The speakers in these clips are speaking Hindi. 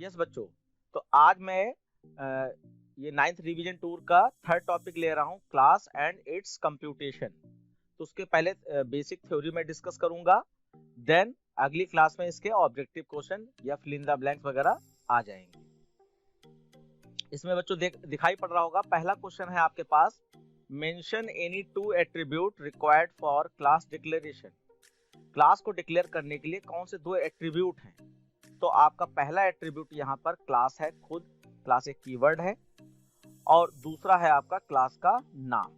यस बच्चों, तो आज मैं ये 9th रिवीजन टूर का थर्ड टॉपिक ले रहा हूँ, क्लास एंड इट्स कंप्यूटेशन। तो उसके पहले बेसिक थ्योरी में डिस्कस करूंगा, देन अगली क्लास में इसके ऑब्जेक्टिव क्वेश्चन या फिल इन द ब्लैंक्स वगैरह आ जाएंगे। इसमें बच्चों दिखाई पड़ रहा होगा, पहला क्वेश्चन है आपके पास, mention any two attribute required for class declaration. Class को डिक्लेयर करने के लिए कौन से दो एट्रीब्यूट हैं? तो आपका पहला एट्रीब्यूट यहाँ पर क्लास है, खुद क्लास एक कीवर्ड है, और दूसरा है आपका क्लास का नाम।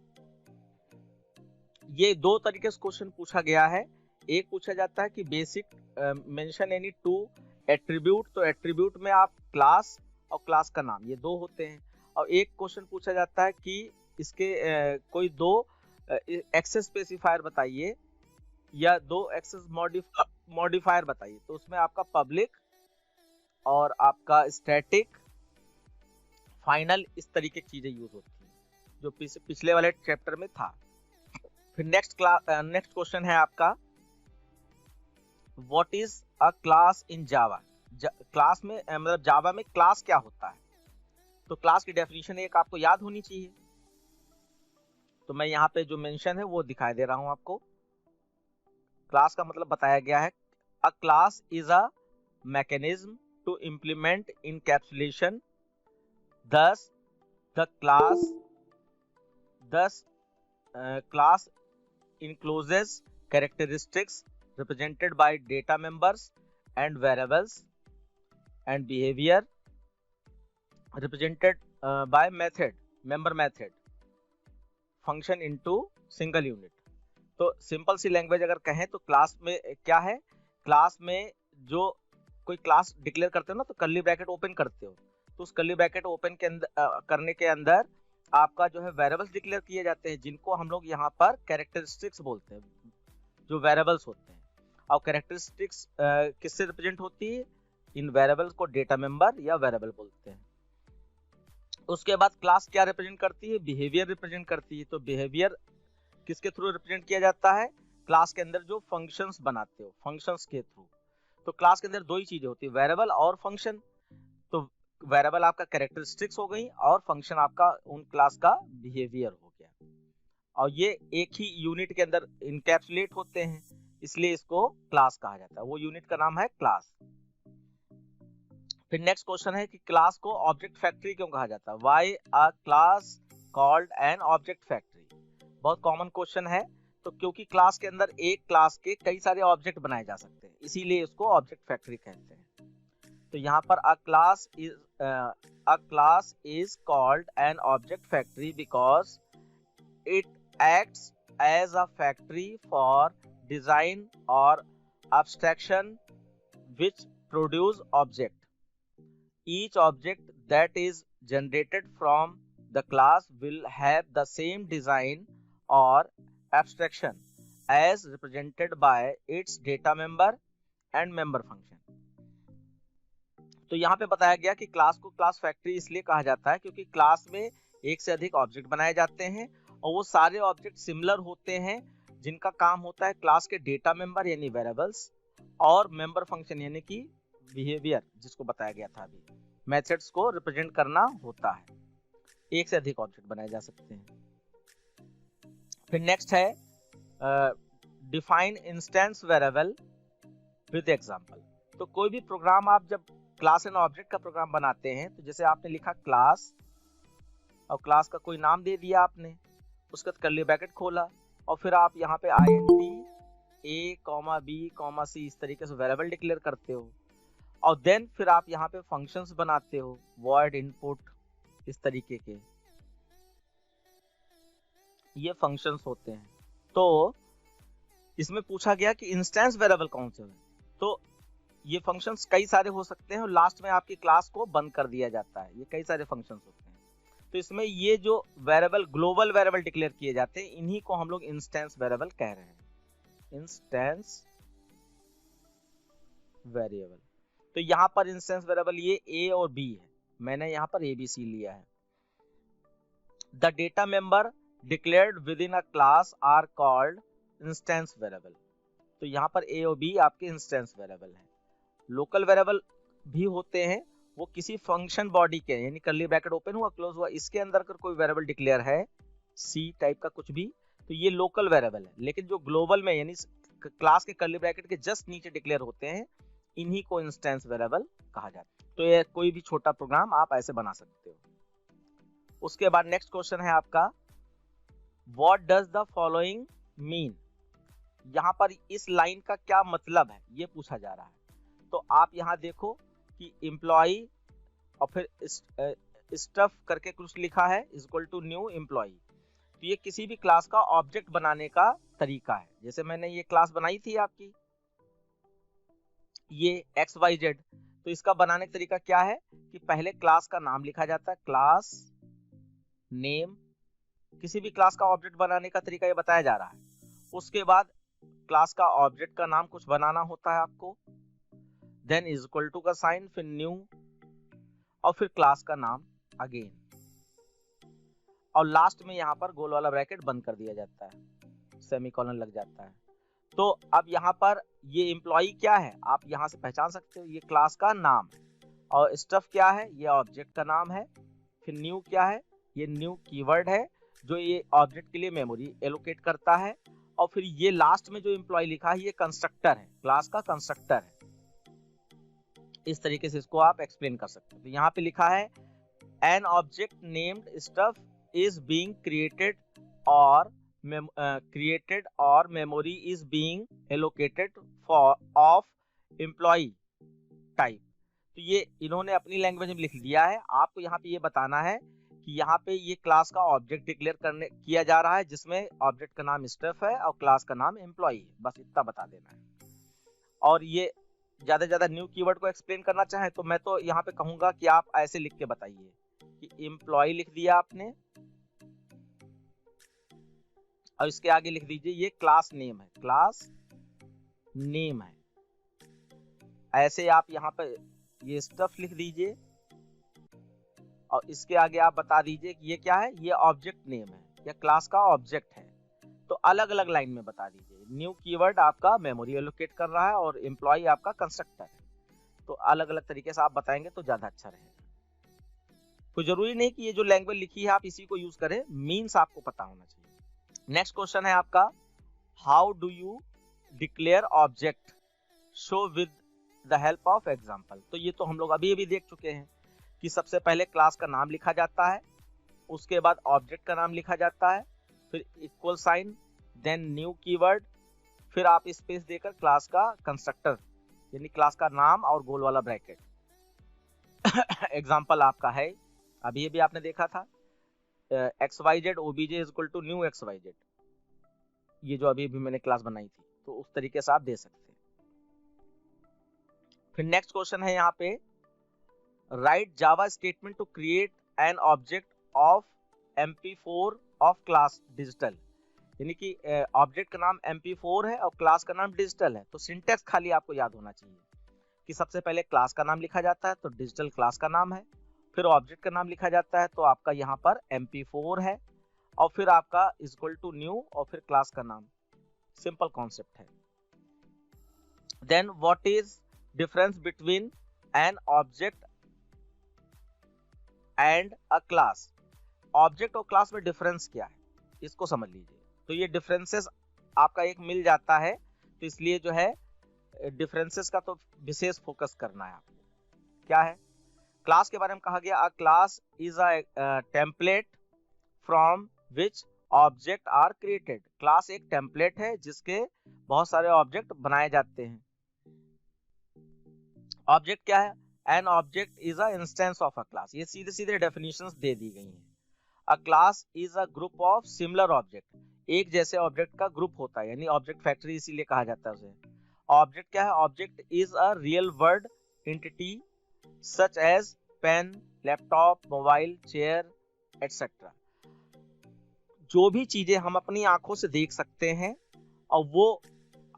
ये दो तरीके से क्वेश्चन पूछा गया है। एक पूछा जाता है कि basic mention any two attribute, तो एट्रीब्यूट में आप क्लास और क्लास का नाम, ये दो होते हैं। और एक क्वेश्चन पूछा जाता है कि इसके कोई दो एक्सेस स्पेसिफायर बताइए या दो एक्सेस मॉडिफायर बताइए। तो उसमें आपका पब्लिक और आपका स्टैटिक, फाइनल, इस तरीके की चीजें यूज होती हैं, जो पिछले वाले चैप्टर में था। फिर नेक्स्ट क्वेश्चन है आपका, what is a class in Java. Class में मतलब जावा में क्लास क्या होता है? तो क्लास की डेफिनेशन एक आपको याद होनी चाहिए, तो मैं यहाँ पे जो मेंशन है वो दिखाई दे रहा हूं आपको। क्लास का मतलब बताया गया है, a class is a mechanism to implement encapsulation, thus class encloses characteristics represented by data members and variables and behavior represented by member method function into single unit। तो सिंपल सी लैंग्वेज अगर कहें तो क्लास में क्या है, क्लास में जो कोई क्लास डिक्लेयर करते हो ना, तो कर्ली ब्रैकेट ओपन करते हो, तो उस कर्ली ब्रैकेट ओपन के अंदर करने के अंदर आपका जो है वेरिएबल्स डिक्लेयर किए जाते हैं, जिनको हम लोग यहाँ पर कैरेक्टरिस्टिक्स बोलते हैं, जो वेरिएबल्स होते हैं। और कैरेक्टरिस्टिक्स किससे रिप्रेजेंट होती है? इन वेरिएबल्स को डेटा मेंबर या वेरिएबल बोलते हैं। उसके बाद क्लास क्या रिप्रेजेंट करती है? बिहेवियर रिप्रेजेंट करती है। तो बिहेवियर किसके थ्रू रिप्रेजेंट किया जाता है? क्लास के अंदर जो फंक्शंस बनाते हो, फंक्शंस के थ्रू। तो क्लास के अंदर दो ही चीजें होती है, वेरिएबल और फंक्शन। तो वेरिएबल आपका कैरेक्टरिस्टिक्स हो गई और फंक्शन आपका उन क्लास का बिहेवियर हो गया, और ये एक ही यूनिट के अंदर इनकैप्सुलेट होते हैं, इसलिए इसको क्लास कहा जाता है। वो यूनिट का नाम है क्लास। फिर नेक्स्ट क्वेश्चन है कि क्लास को ऑब्जेक्ट फैक्ट्री क्यों कहा जाता है? Why a class called an object factory. बहुत कॉमन क्वेश्चन है। तो क्योंकि क्लास के अंदर एक क्लास के कई सारे ऑब्जेक्ट बनाए जा सकते हैं, इसीलिए इसको ऑब्जेक्ट फैक्ट्री कहते हैं। तो यहाँ पर a class is called an object factory because it acts as a factory for design और abstraction which produce object. Each object that is generated from the class will have the same design or abstraction as represented by its data member and member function। तो यहाँ पे बताया गया कि क्लास को क्लास फैक्ट्री इसलिए कहा जाता है क्योंकि क्लास में एक से अधिक ऑब्जेक्ट बनाए जाते हैं, और वो सारे ऑब्जेक्ट सिमिलर होते हैं, जिनका काम होता है क्लास के डेटा मेंबर यानी वेरिएबल्स और मेंबर फंक्शन यानी कि बिहेवियर, जिसको बताया गया था अभी, मेथड्स को रिप्रेजेंट करना होता है। एक से अधिक ऑब्जेक्ट बनाए जा सकते हैं। फिर नेक्स्ट है define instance variable with example. तो कोई भी प्रोग्राम आप जब क्लास एंड ऑब्जेक्ट का प्रोग्राम बनाते हैं, तो जैसे आपने लिखा क्लास और क्लास का कोई नाम दे दिया आपने, उसका कर्ली ब्रैकेट खोला, और फिर आप यहाँ पे int a, b, c इस तरीके से वेरिएबल डिक्लेयर करते हो, और देन फिर आप यहाँ पे फंक्शंस बनाते हो, void इनपुट, इस तरीके के ये फंक्शंस होते हैं। तो इसमें पूछा गया कि इंस्टेंस वेरिएबल कौन से हैं? तो ये फंक्शंस कई सारे हो सकते हैं, और लास्ट में आपकी क्लास को बंद कर दिया जाता है। ये कई सारे फंक्शंस होते हैं। तो इसमें ये जो वेरिएबल, ग्लोबल वेरिएबल डिक्लेयर किए जाते हैं, इन्हीं को हम लोग इंस्टेंस वेरिएबल कह रहे हैं। Instance variable. तो यहाँ पर इंस्टेंस वेरिएबल ये a और b है, मैंने यहाँ पर abc लिया है। The data member declared within a class are called instance variable. तो यहाँ पर a और b आपके इंस्टेंस वेरिएबल हैं। लोकल वेरिएबल भी होते हैं वो किसी फंक्शन बॉडी के, यानी कर्ली ब्रैकेट ओपन हुआ क्लोज हुआ, इसके अंदर अगर कोई वेरिएबल डिक्लेयर है सी टाइप का कुछ भी, तो ये लोकल वेरिएबल है। लेकिन जो ग्लोबल में यानी क्लास के कर्ली ब्रैकेट के जस्ट नीचे डिक्लेयर होते हैं, इन्हीं को इंस्टेंस वेरिएबल कहा जाता है। तो ये कोई भी छोटा प्रोग्राम आप ऐसे बना सकते हो। उसके बाद नेक्स्ट क्वेश्चन है आपका, what does the following mean. यहाँ पर इस लाइन का क्या मतलब है ये पूछा जा रहा है। तो आप यहाँ देखो कि एम्प्लॉय और फिर स्टफ करके कुछ लिखा है इक्वल टू न्यू एम्प्लॉय। तो ये किसी भी क्लास का ऑब्जेक्ट बनाने का तरीका है। जैसे मैंने ये क्लास बनाई थी आपकी, ये XYZ, तो इसका बनाने का तरीका क्या है कि पहले क्लास का नाम लिखा जाता है, क्लास नेम। किसी भी क्लास का ऑब्जेक्ट बनाने का तरीका ये बताया जा रहा है। उसके बाद क्लास का ऑब्जेक्ट का नाम कुछ बनाना होता है आपको, देन इज इक्वल टू का साइन, फिर न्यू, और फिर क्लास का नाम अगेन, और लास्ट में यहाँ पर गोल वाला ब्रैकेट बंद कर दिया जाता है, सेमीकोलन लग जाता है। तो अब यहाँ पर ये एम्प्लॉय क्या है आप यहाँ से पहचान सकते हो, ये क्लास का नाम, और स्टफ क्या है, ये ऑब्जेक्ट का नाम है। फिर न्यू क्या है, ये न्यू कीवर्ड है जो ये ऑब्जेक्ट के लिए मेमोरी एलोकेट करता है। और फिर ये लास्ट में जो एम्प्लॉय लिखा है, ये कंस्ट्रक्टर है, क्लास का कंस्ट्रक्टर है। इस तरीके से इसको आप एक्सप्लेन कर सकते हो। तो यहाँ पे लिखा है an object named stuff is being created और memory is being allocated for of employ type. तो ये इन्होंने अपनी लैंग्वेज में लिख दिया है। आपको यहाँ पे ये बताना है कि यहाँ पे ये क्लास का ऑब्जेक्ट डिक्लेयर किया जा रहा है, जिसमें ऑब्जेक्ट का नाम स्टफ है और क्लास का नाम एम्प्लॉय है। बस इतना बता देना है। और ये ज्यादा से ज्यादा न्यू कीवर्ड को एक्सप्लेन करना चाहे तो मैं तो यहाँ पे कहूंगा कि आप ऐसे लिख के बताइए कि एम्प्लॉय लिख दिया आपने, और इसके आगे लिख दीजिए ये क्लास नेम है, क्लास नेम है। ऐसे आप यहाँ पे ये स्टफ लिख दीजिए, और इसके आगे आप बता दीजिए कि ये क्या है, ये ऑब्जेक्ट नेम है या क्लास का ऑब्जेक्ट है। तो अलग अलग लाइन में बता दीजिए। न्यू कीवर्ड आपका मेमोरी एलोकेट कर रहा है और एम्प्लॉय आपका कंस्ट्रक्टर है। तो अलग अलग तरीके से आप बताएंगे तो ज्यादा अच्छा रहेगा। कोई जरूरी नहीं कि ये जो लैंग्वेज लिखी है आप इसी को यूज करें, मीन्स आपको पता होना चाहिए। नेक्स्ट क्वेश्चन है आपका, how do you declare object show with the help of example. तो ये तो हम लोग अभी देख चुके हैं कि सबसे पहले क्लास का नाम लिखा जाता है, उसके बाद ऑब्जेक्ट का नाम लिखा जाता है, फिर equal sign, then new keyword, फिर आप स्पेस देकर क्लास का कंस्ट्रक्टर यानी क्लास का नाम और गोल वाला ब्रैकेट। एग्जाम्पल आपका है अभी भी आपने देखा था, XYZ OBJ is equal to new XYZ, ये जो अभी मैंने क्लास बनाई थी। तो उस तरीके से आप दे सकते हैं। फिर नेक्स्ट क्वेश्चन है यहाँ पे, write Java statement to create an object of MP4 of class digital. यानी कि ऑब्जेक्ट का नाम MP4 है और क्लास का नाम डिजिटल है। तो सिंटेक्स खाली आपको याद होना चाहिए कि सबसे पहले क्लास का नाम लिखा जाता है, तो डिजिटल क्लास का नाम है, फिर ऑब्जेक्ट का नाम लिखा जाता है, तो आपका यहाँ पर MP4 है, और फिर आपका इक्वल टू न्यू और फिर क्लास का नाम। सिंपल कॉन्सेप्ट है। Then what is difference between an object and a class. Object और क्लास में डिफरेंस क्या है इसको समझ लीजिए। तो ये डिफरेंसेस आपका एक मिल जाता है, तो इसलिए जो है डिफरेंसेस का तो विशेष फोकस करना है आपको। क्या है, क्लास के बारे में कहा गया, a class is a template from which object are created. Class एक टेम्पलेट है जिसके बहुत सारे ऑब्जेक्ट बनाए जाते हैं। ऑब्जेक्ट क्या है, an object is a instance of a class. ये सीधे सीधे डेफिनेशंस दे दी गई हैं। अ class is a group of similar object. एक जैसे ऑब्जेक्ट का ग्रुप होता है, यानी ऑब्जेक्ट फैक्ट्री इसीलिए कहा जाता है उसे। ऑब्जेक्ट क्या है, object is a real world entity such as pen, laptop, mobile, chair etcetera. जो भी चीजें हम अपनी आंखों से देख सकते हैं, और वो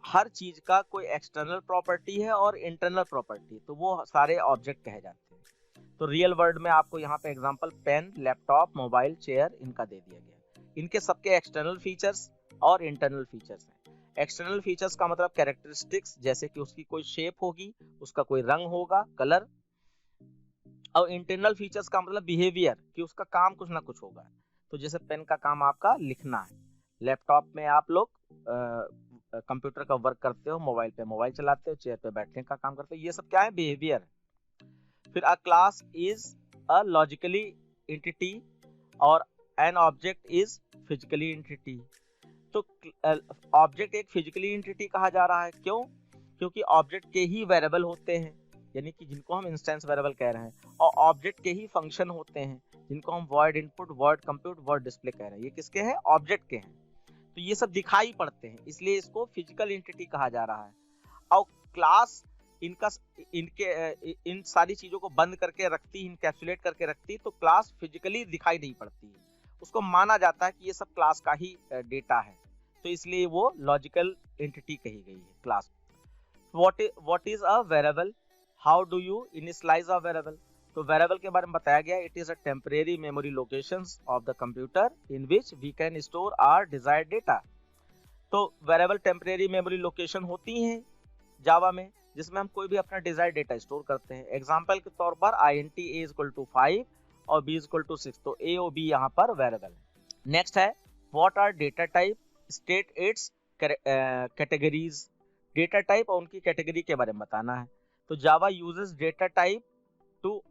हर चीज का कोई एक्सटर्नल प्रॉपर्टी है और इंटरनल प्रॉपर्टी, तो वो सारे ऑब्जेक्ट कहे जाते हैं। तो रियल वर्ल्ड में आपको यहाँ पे example pen, laptop, mobile, chair इनका दे दिया गया। इनके सबके एक्सटर्नल फीचर्स और इंटरनल फीचर्स हैं। एक्सटर्नल फीचर्स का मतलब कैरेक्टरिस्टिक्स, जैसे कि उसकी कोई शेप होगी, उसका कोई रंग होगा, कलर। और इंटरनल फीचर्स का मतलब बिहेवियर, कि उसका काम कुछ ना कुछ होगा। तो जैसे पेन का काम आपका लिखना है, लैपटॉप में आप लोग कंप्यूटर का वर्क करते हो, मोबाइल पे मोबाइल चलाते हो, चेयर पे बैठने का काम करते हो, ये सब क्या है, बिहेवियर। फिर a class is a logically entity और an object is physically entity. तो ऑब्जेक्ट एक फिजिकली एंटिटी कहा जा रहा है, क्यों? क्योंकि ऑब्जेक्ट के ही वेरिएबल होते हैं, यानी कि जिनको हम इंस्टेंस वेरिएबल कह रहे हैं, और ऑब्जेक्ट के ही फंक्शन होते हैं, जिनको हम word input, word compute, word display कह रहे हैं। ये किसके हैं? ऑब्जेक्ट के हैं। तो ये सब दिखाई पड़ते हैं, इसलिए इसको फिजिकल एंटिटी कहा जा रहा है। और क्लास इनका इन सारी चीजों को बंद करके रखती, इनकैप्सुलेट करके रखती, तो क्लास फिजिकली दिखाई नहीं पड़ती है, उसको माना जाता है कि ये सब क्लास का ही डेटा है, तो इसलिए वो लॉजिकल एंटिटी कही गई है class. What is a variable? How do you initialize a variable? तो वेरिएबल के बारे में बताया गया, it is a temporary memory locations of the computer in which we can store our desired data. तो वेरिएबल टेम्परेरी मेमोरी लोकेशन होती हैं जावा में, जिसमें हम कोई भी अपना डिजायर्ड डेटा स्टोर करते हैं। एग्जांपल के तौर पर int a इक्वल टू 5 और b इक्वल टू 6, तो a और b यहाँ पर वेरिएबल है। नेक्स्ट है what are data type, state its categories. Data type और उनकी कैटेगरी के बारे में बताना है। तो Java uses data type to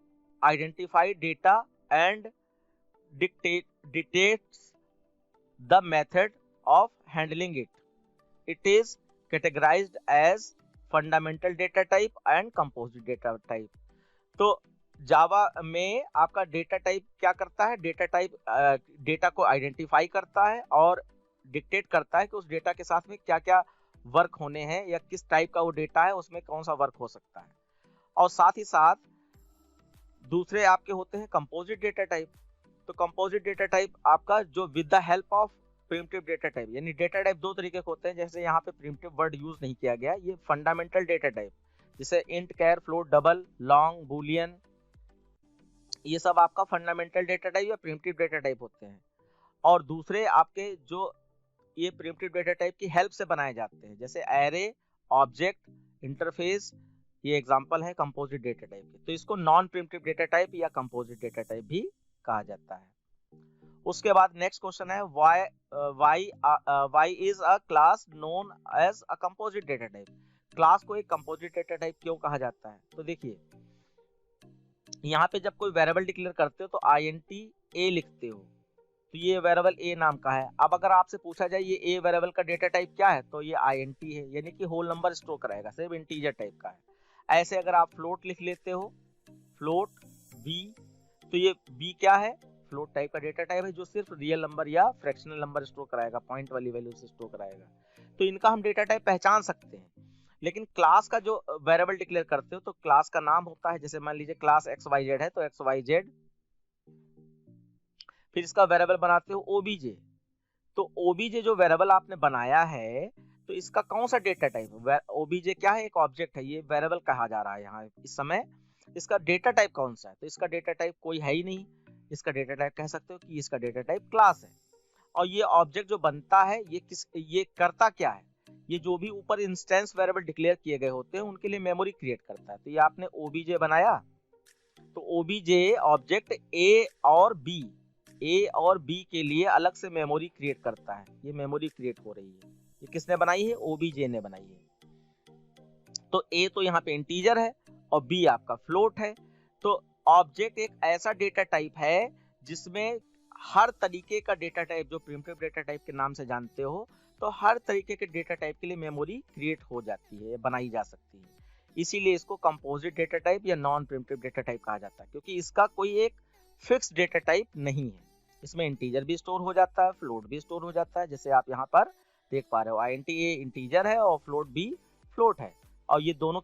identify data and dictates the method of handling it. It is categorized as fundamental data type and composite data type. तो जावा में आपका डेटा टाइप क्या करता है? डेटा टाइप डेटा को आइडेंटिफाई करता है और डिक्टेट करता है कि उस डेटा के साथ में क्या क्या वर्क होने हैं, या किस टाइप का वो डेटा है, उसमें कौन सा वर्क हो सकता है। और साथ ही साथ दूसरे आपके होते हैं कंपोजिट डेटा टाइप। तो कंपोजिट डेटा टाइप आपका जो with the help of primitive data type, यानी डेटा टाइप दो तरीके के होते हैं, जैसे यहाँ पे प्रिमिटिव वर्ड यूज नहीं किया गया, ये फंडामेंटल डेटा टाइप, जैसे int, char, float, double, long, Boolean, ये सब आपका फंडामेंटल डेटा टाइप या प्रिमिटिव डेटा टाइप होते हैं। और दूसरे आपके जो ये प्रिमिटिव डेटा टाइप की हेल्प से बनाए जाते हैं, जैसे एरे, ऑब्जेक्ट, इंटरफेस, ये एग्जांपल है कंपोजिट डेटा टाइप के। तो इसको नॉन प्रिमिटिव डेटा टाइप या कंपोजिट डेटा टाइप भी कहा जाता है। उसके बाद नेक्स्ट क्वेश्चन है why is a class known as a composite data type. Class को एक कंपोजिट डेटा टाइप क्यों कहा जाता है? तो देखिए, यहाँ पे जब कोई वेरिएबल डिक्लेयर करते हो तो int a लिखते हो, तो ये वेरिएबल a नाम का है। अब अगर आपसे पूछा जाए ये a वेरिएबल का डेटा टाइप क्या है, तो ये int है, यानी कि होल नंबर स्टोर कराएगा, सिर्फ इंटीजर टाइप का है। ऐसे अगर आप फ्लोट लिख लेते हो, फ्लोट b, तो ये b क्या है? फ्लोट टाइप का डेटा टाइप है, जो सिर्फ रियल नंबर या फ्रैक्शनल नंबर स्टोर कराएगा, पॉइंट वाली वैल्यू से स्टोर कराएगा। तो इनका हम डेटा टाइप पहचान सकते हैं। लेकिन क्लास का जो वेरिएबल डिक्लेयर करते हो, तो क्लास का नाम होता है, जैसे मान लीजिए क्लास XYZ है, तो XYZ, फिर इसका वेरिएबल बनाते हो OBJ। तो OBJ जो वेरिएबल आपने बनाया है, तो इसका कौन सा डेटा टाइप है? OBJ क्या है? एक ऑब्जेक्ट है, ये वेरिएबल कहा जा रहा है यहाँ इस समय। इसका डेटा टाइप कौन सा है? तो इसका डेटा टाइप कोई है ही नहीं, इसका डेटा टाइप कह सकते हो कि इसका डेटा टाइप क्लास है। और ये ऑब्जेक्ट जो बनता है, ये करता क्या है? ये जो भी ऊपर इंस्टेंस वेरिएबल डिक्लेयर किए गए होते हैं, उनके लिए मेमोरी क्रिएट करता है। तो ये आपने OBJ बनाया, तो OBJ ऑब्जेक्ट ए और बी के लिए अलग से मेमोरी क्रिएट करता है। ये मेमोरी क्रिएट हो रही है, ये किसने बनाई है? OBJ ने बनाई है। तो ए तो यहाँ पे इंटीजर है और बी आपका फ्लोट है। तो ऑब्जेक्ट एक ऐसा डेटा टाइप है जिसमें हर तरीके का डेटा टाइप, जो प्रिमिटिव डेटा टाइप के नाम से जानते हो, तो हर तरीके के डेटा टाइप के लिए मेमोरी क्रिएट हो जाती है, बनाई जा सकती है। इसीलिए इसको कंपोजिट डेटा टाइप या नॉन प्रिमिटिव डेटा टाइप कहा जाता है, क्योंकि इसका कोई एक फिक्स डेटा टाइप नहीं है। इसमें इंटीजर भी स्टोर हो जाता है, फ्लोट भी स्टोर हो जाता है, जैसे आप यहाँ पर देख पा रहे हो, int a इंटीजर है और फ्लोट b फ्लोट है। और ये दोनों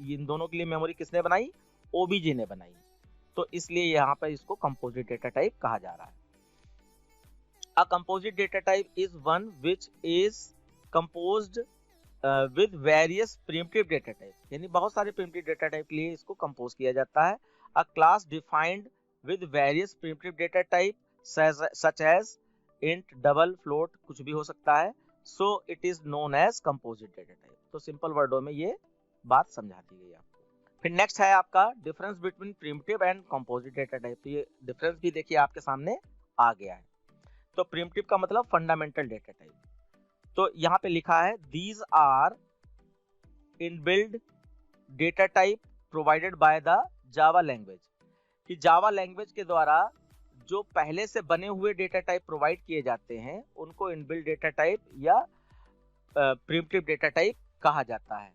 इन दोनों के लिए मेमोरी किसने बनाई? OBJ ने बनाई। तो इसलिए यहाँ पर इसको कंपोजिट डेटा टाइप कहा जा रहा है। अ composite data type is one which is composed with various primitive data type, यानी बहुत सारे प्रिमिटिव डेटा टाइप के लिए इसको कंपोज किया जाता है। A class defined with various primitive data type such as int, double, float, कुछ भी हो सकता है। So it is known as composite data type. तो सिंपल वर्डों में ये बात समझा दी गई आपको। फिर नेक्स्ट है आपका difference between primitive and composite data type. तो ये डिफरेंस भी देखिए आपके सामने आ गया है। तो प्रिमिटिव का मतलब फंडामेंटल डेटा टाइप। तो यहाँ पे लिखा है these are inbuilt data type provided by the Java language, कि जावा लैंग्वेज के द्वारा जो पहले से बने हुए डेटा टाइप प्रोवाइड किए जाते हैं उनको इनबिल्ड डेटा टाइप या प्रिमिटिव डेटा टाइप कहा जाता है।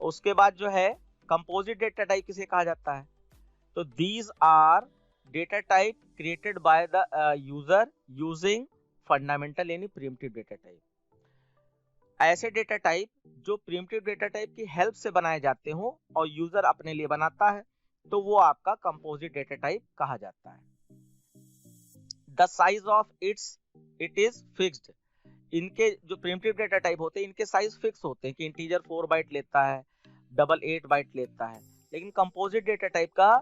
उसके बाद जो है कंपोजिट डेटा टाइप किसे कहा जाता है? तो these are data type created by the user using fundamental यानी प्रिमिटिव डेटा टाइप। ऐसे डेटा टाइप जो प्रिमिटिव डेटा टाइप की हेल्प से बनाए जाते हो और यूजर अपने लिए बनाता है तो वो आपका कंपोजिट डेटा टाइप कहा जाता है। The size of it is fixed. इनके जो प्रिमिटिव डेटा टाइप होते हैं इनके साइज फिक्स होते हैं कि इंटीजर 4 बाइट लेता है, डबल 8 बाइट लेता है। लेकिन कंपोजिट डेटा टाइप का,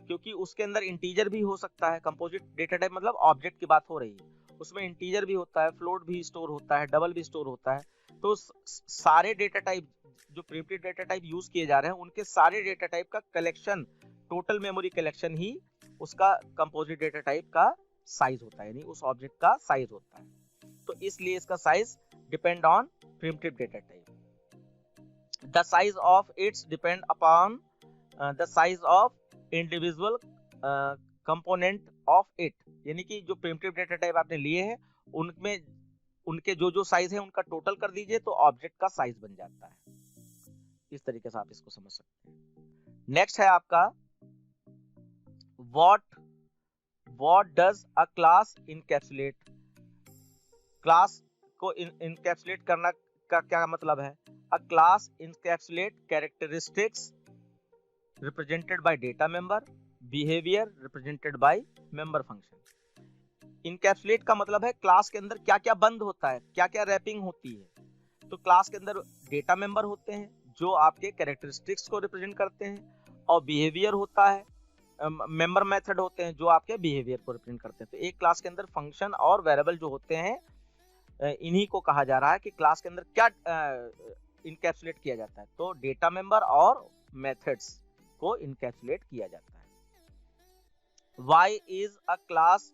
क्योंकि उसके अंदर इंटीजर भी हो सकता है, कंपोजिट डेटा टाइप मतलब ऑब्जेक्ट की बात हो रही है, उसमें इंटीजर भी होता है, फ्लोट भी स्टोर होता है, डबल भी स्टोर होता है। तो सारे डेटा टाइप जो प्रिमिटिव डेटा टाइप यूज किए जा रहे हैं उनके सारे डेटा टाइप का कलेक्शन, टोटल मेमोरी कलेक्शन ही उसका कंपोजिट डेटा टाइप का साइज होता है, यानी उस ऑब्जेक्ट का साइज होता है। तो इसलिए इसका size depend on primitive data type. The size of its depend upon the size of individual component of it, यानी कि जो प्रिमिटिव डेटा टाइप आपने लिए हैं उनमें उनके जो जो साइज है उनका टोटल कर दीजिए तो ऑब्जेक्ट का साइज बन जाता है। इस तरीके से आप इसको समझ सकते हैं। नेक्स्ट है आपका what does a class encapsulate. Class को इनकैप्सुलेट करना का क्या मतलब है? A class encapsulate characteristics represented by data member, behaviour represented by member function. Encapsulate का मतलब है क्लास के अंदर क्या क्या बंद होता है, क्या क्या रैपिंग होती है। तो क्लास के अंदर डेटा मेंबर होते हैं जो आपके कैरेक्टरिस्टिक्स को रिप्रेजेंट करते हैं, और बिहेवियर होता है, मेंबर मेथड होते हैं जो आपके बिहेवियर को रिप्रेजेंट करते हैं। तो एक क्लास के अंदर फंक्शन और वेरिएबल जो होते हैं इन्हीं को कहा जा रहा है कि क्लास के अंदर क्या इनकैप्सुलेट किया जाता है। तो डेटा मेंबर और मेथड्स को इनकैप्सुलेट किया जाता है। Why is a class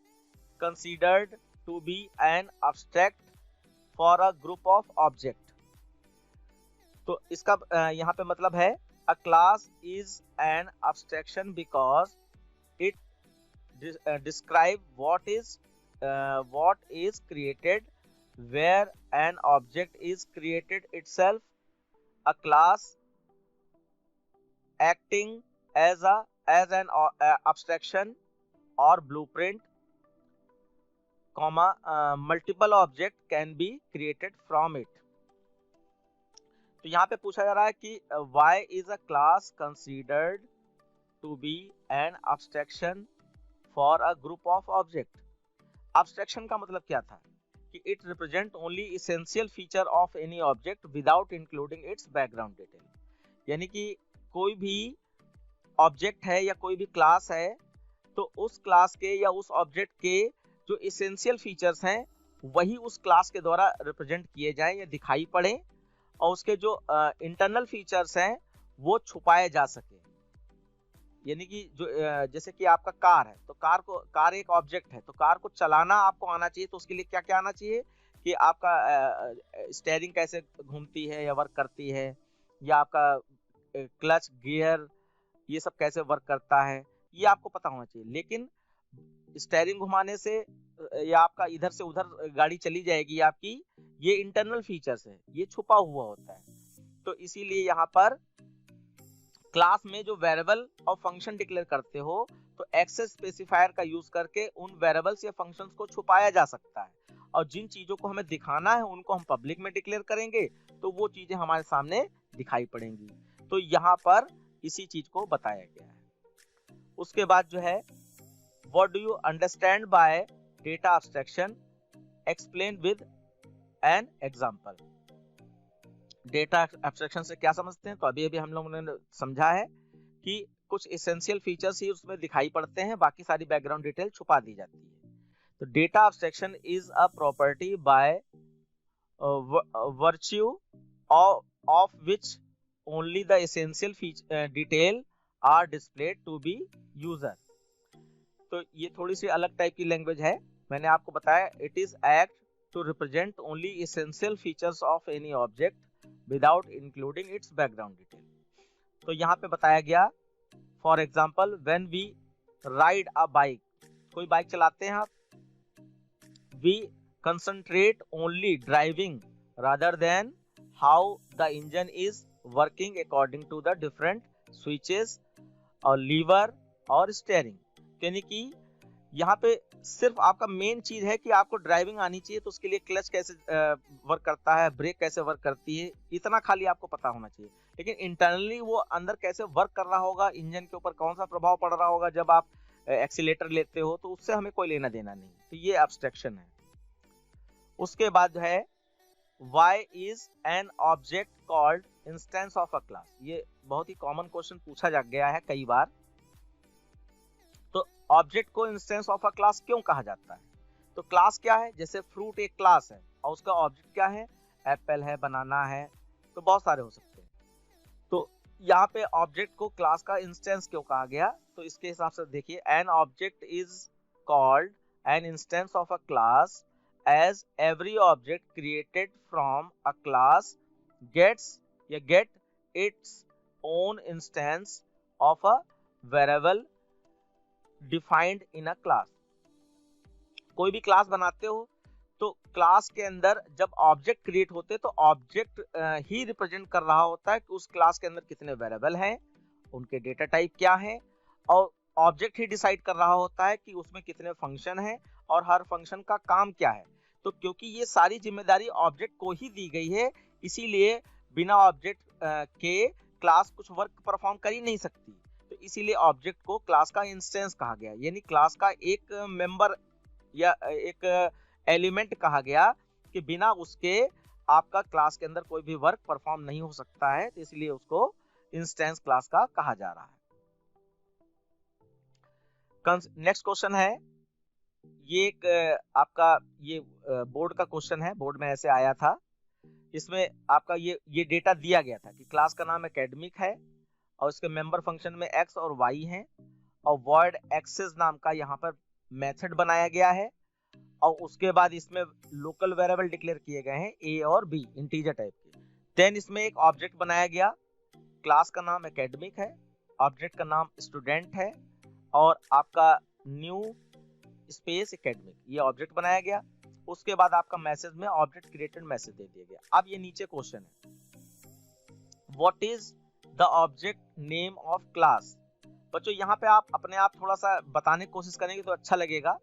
considered to be an abstract for a group of object? तो इसका यहाँ पे मतलब है a class is an abstraction because it describe what is created where an object is created itself. A class acting as an abstraction or blueprint, multiple object can be created from it. तो यहाँ पे पूछा जा रहा है कि why is a class considered to be an abstraction for a group of object? Abstraction का मतलब क्या था कि it represent only essential feature of any object without including its background detail, यानी कि कोई भी ऑब्जेक्ट है या कोई भी क्लास है तो उस क्लास के या उस ऑब्जेक्ट के जो इसेंशियल फीचर्स हैं वही उस क्लास के द्वारा रिप्रेजेंट किए जाएं या दिखाई पड़े, और उसके जो इंटरनल फीचर्स हैं वो छुपाए जा सके। यानी कि जो जैसे कि आपका कार है तो कार एक ऑब्जेक्ट है, तो कार को चलाना आपको आना चाहिए। तो उसके लिए क्या क्या आना चाहिए कि आपका स्टीयरिंग कैसे घूमती है या वर्क करती है, या आपका क्लच गियर ये सब कैसे वर्क करता है, ये आपको पता होना चाहिए। लेकिन स्टीयरिंग घुमाने से या आपका इधर से उधर गाड़ी चली जाएगी आपकी, ये इंटरनल फीचर्स है, ये छुपा हुआ होता है। तो इसीलिए यहाँ पर क्लास में जो वेरिएबल और फंक्शन डिक्लेयर करते हो तो एक्सेस स्पेसिफायर का यूज करके उन वेरिएबल्स या फंक्शंस को छुपाया जा सकता है, और जिन चीजों को हमें दिखाना है उनको हम पब्लिक में डिक्लेयर करेंगे तो वो चीजें हमारे सामने दिखाई पड़ेंगी। तो यहाँ पर इसी चीज को बताया गया है। उसके बाद जो है what do you understand by data abstraction, explain with an example. Data abstraction से क्या समझते हैं? तो अभी हम लोगों ने समझा है कि कुछ एसेंशियल फीचर्स ही उसमें दिखाई पड़ते हैं, बाकी सारी बैकग्राउंड डिटेल छुपा दी जाती है। तो data abstraction is a property bye virtue of which only the essential detail are displayed to be user। तो ये थोड़ी सी अलग टाइप की लैंग्वेज है। मैंने आपको बताया it is act to represent only essential features of any object without including its background detail. तो यहाँ पे बताया गया for example when we ride a bike, कोई बाइक चलाते हैं आप, we concentrate only driving rather than how the engine is working according to the different switches और लीवर और स्टीयरिंग। यानी कि यहाँ पे सिर्फ आपका मेन चीज है कि आपको ड्राइविंग आनी चाहिए, तो उसके लिए क्लच कैसे वर्क करता है, ब्रेक कैसे वर्क करती है, इतना खाली आपको पता होना चाहिए। लेकिन इंटरनली वो अंदर कैसे वर्क कर रहा होगा, इंजन के ऊपर कौन सा प्रभाव पड़ रहा होगा जब आप एक्सीलेटर लेते हो, तो उससे हमें कोई लेना देना नहीं। तो ये एब्स्ट्रैक्शन है। उसके बाद है why is an object called instance of a class. ये बहुत ही कॉमन क्वेश्चन पूछा जा गया है कई बार। तो ऑब्जेक्ट को इंस्टेंस ऑफ अ क्लास क्यों कहा जाता है? तो क्लास क्या है? जैसे फ्रूट एक क्लास है और उसका ऑब्जेक्ट क्या है? एप्पल है, बनाना है, तो बहुत सारे हो सकते हैं। तो यहाँ पे ऑब्जेक्ट को क्लास का इंस्टेंस क्यों कहा गया? तो इसके हिसाब से देखिए, an object is called an instance of a class as every object created from a class get its own instance of a variable defined in a class. कोई भी क्लास बनाते हो तो क्लास के अंदर जब ऑब्जेक्ट क्रिएट होते हैं तो ऑब्जेक्ट ही रिप्रेजेंट कर रहा होता है कि उस क्लास के अंदर कितने वेरिएबल हैं, उनके डेटा टाइप क्या है, और ऑब्जेक्ट ही डिसाइड कर रहा होता है कि उसमें कितने फंक्शन हैं और हर फंक्शन का काम क्या है। तो क्योंकि ये सारी जिम्मेदारी ऑब्जेक्ट को ही दी गई है, इसीलिए बिना ऑब्जेक्ट के क्लास कुछ वर्क परफॉर्म कर ही नहीं सकती। तो इसीलिए ऑब्जेक्ट को क्लास का इंस्टेंस कहा गया, यानी क्लास का एक मेंबर या एक एलिमेंट कहा गया कि बिना उसके आपका क्लास के अंदर कोई भी वर्क परफॉर्म नहीं हो सकता है, तो इसलिए उसको इंस्टेंस क्लास का कहा जा रहा है। नेक्स्ट क्वेश्चन है, ये एक आपका ये बोर्ड का क्वेश्चन है, बोर्ड में ऐसे आया था। इसमें आपका ये डेटा दिया गया था कि क्लास का नाम एकेडमिक है और इसके मेंबर फंक्शन में x और y हैं और void access नाम का यहाँ पर मेथड बनाया गया है और उसके बाद इसमें लोकल वेरिएबल डिक्लेयर किए गए हैं a और b इंटीजर टाइप के। देन इसमें एक ऑब्जेक्ट बनाया गया, क्लास का नाम एकेडमिक है, ऑब्जेक्ट का नाम स्टूडेंट है और आपका न्यू स्पेस एकेडमिक ये ऑब्जेक्ट बनाया गया। उसके बाद आपका मैसेज में ऑब्जेक्ट क्रिएटेड मैसेज दे दिया गया। अब ये नीचे क्वेश्चन है, what is the object name of class. बच्चों यहाँ पे आप अपने आप थोड़ा सा बताने की कोशिश करेंगे तो अच्छा लगेगा।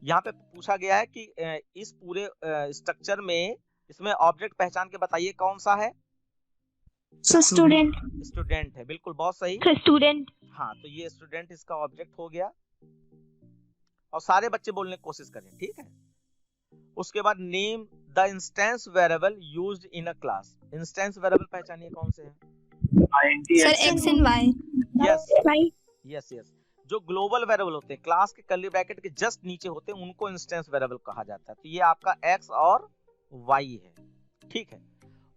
यहाँ पे पूछा गया है कि इस पूरे स्ट्रक्चर में इसमें ऑब्जेक्ट पहचान के बताइए कौन सा है? स्टूडेंट। स्टूडेंट है, बिल्कुल बहुत सही, स्टूडेंट। हाँ, तो ये स्टूडेंट इसका ऑब्जेक्ट हो गया और सारे बच्चे बोलने की कोशिश करें, ठीक है। उसके बाद name the instance variable used in a class. Instance variable पहचानिए कौन से हैं? Sir x and y. Yes yes, जो ग्लोबल वेरिएबल होते हैं क्लास के कर्ली ब्रैकेट के जस्ट नीचे होते हैं उनको इंस्टेंस वेरिएबल कहा जाता है। तो ये आपका x और y है, ठीक है।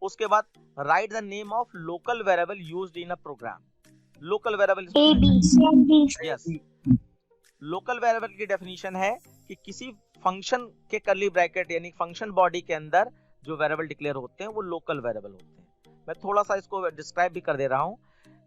उसके बाद write the name of local variable used in a program. Local variable, yes, local variable की डेफिनेशन है कि किसी फंक्शन के कर्ली ब्रैकेट यानी फंक्शन बॉडी के अंदर जो वेरिएबल डिक्लेयर होते हैं वो लोकल वेरिएबल होते हैं। मैं थोड़ा सा इसको डिस्क्राइब भी कर दे रहा हूं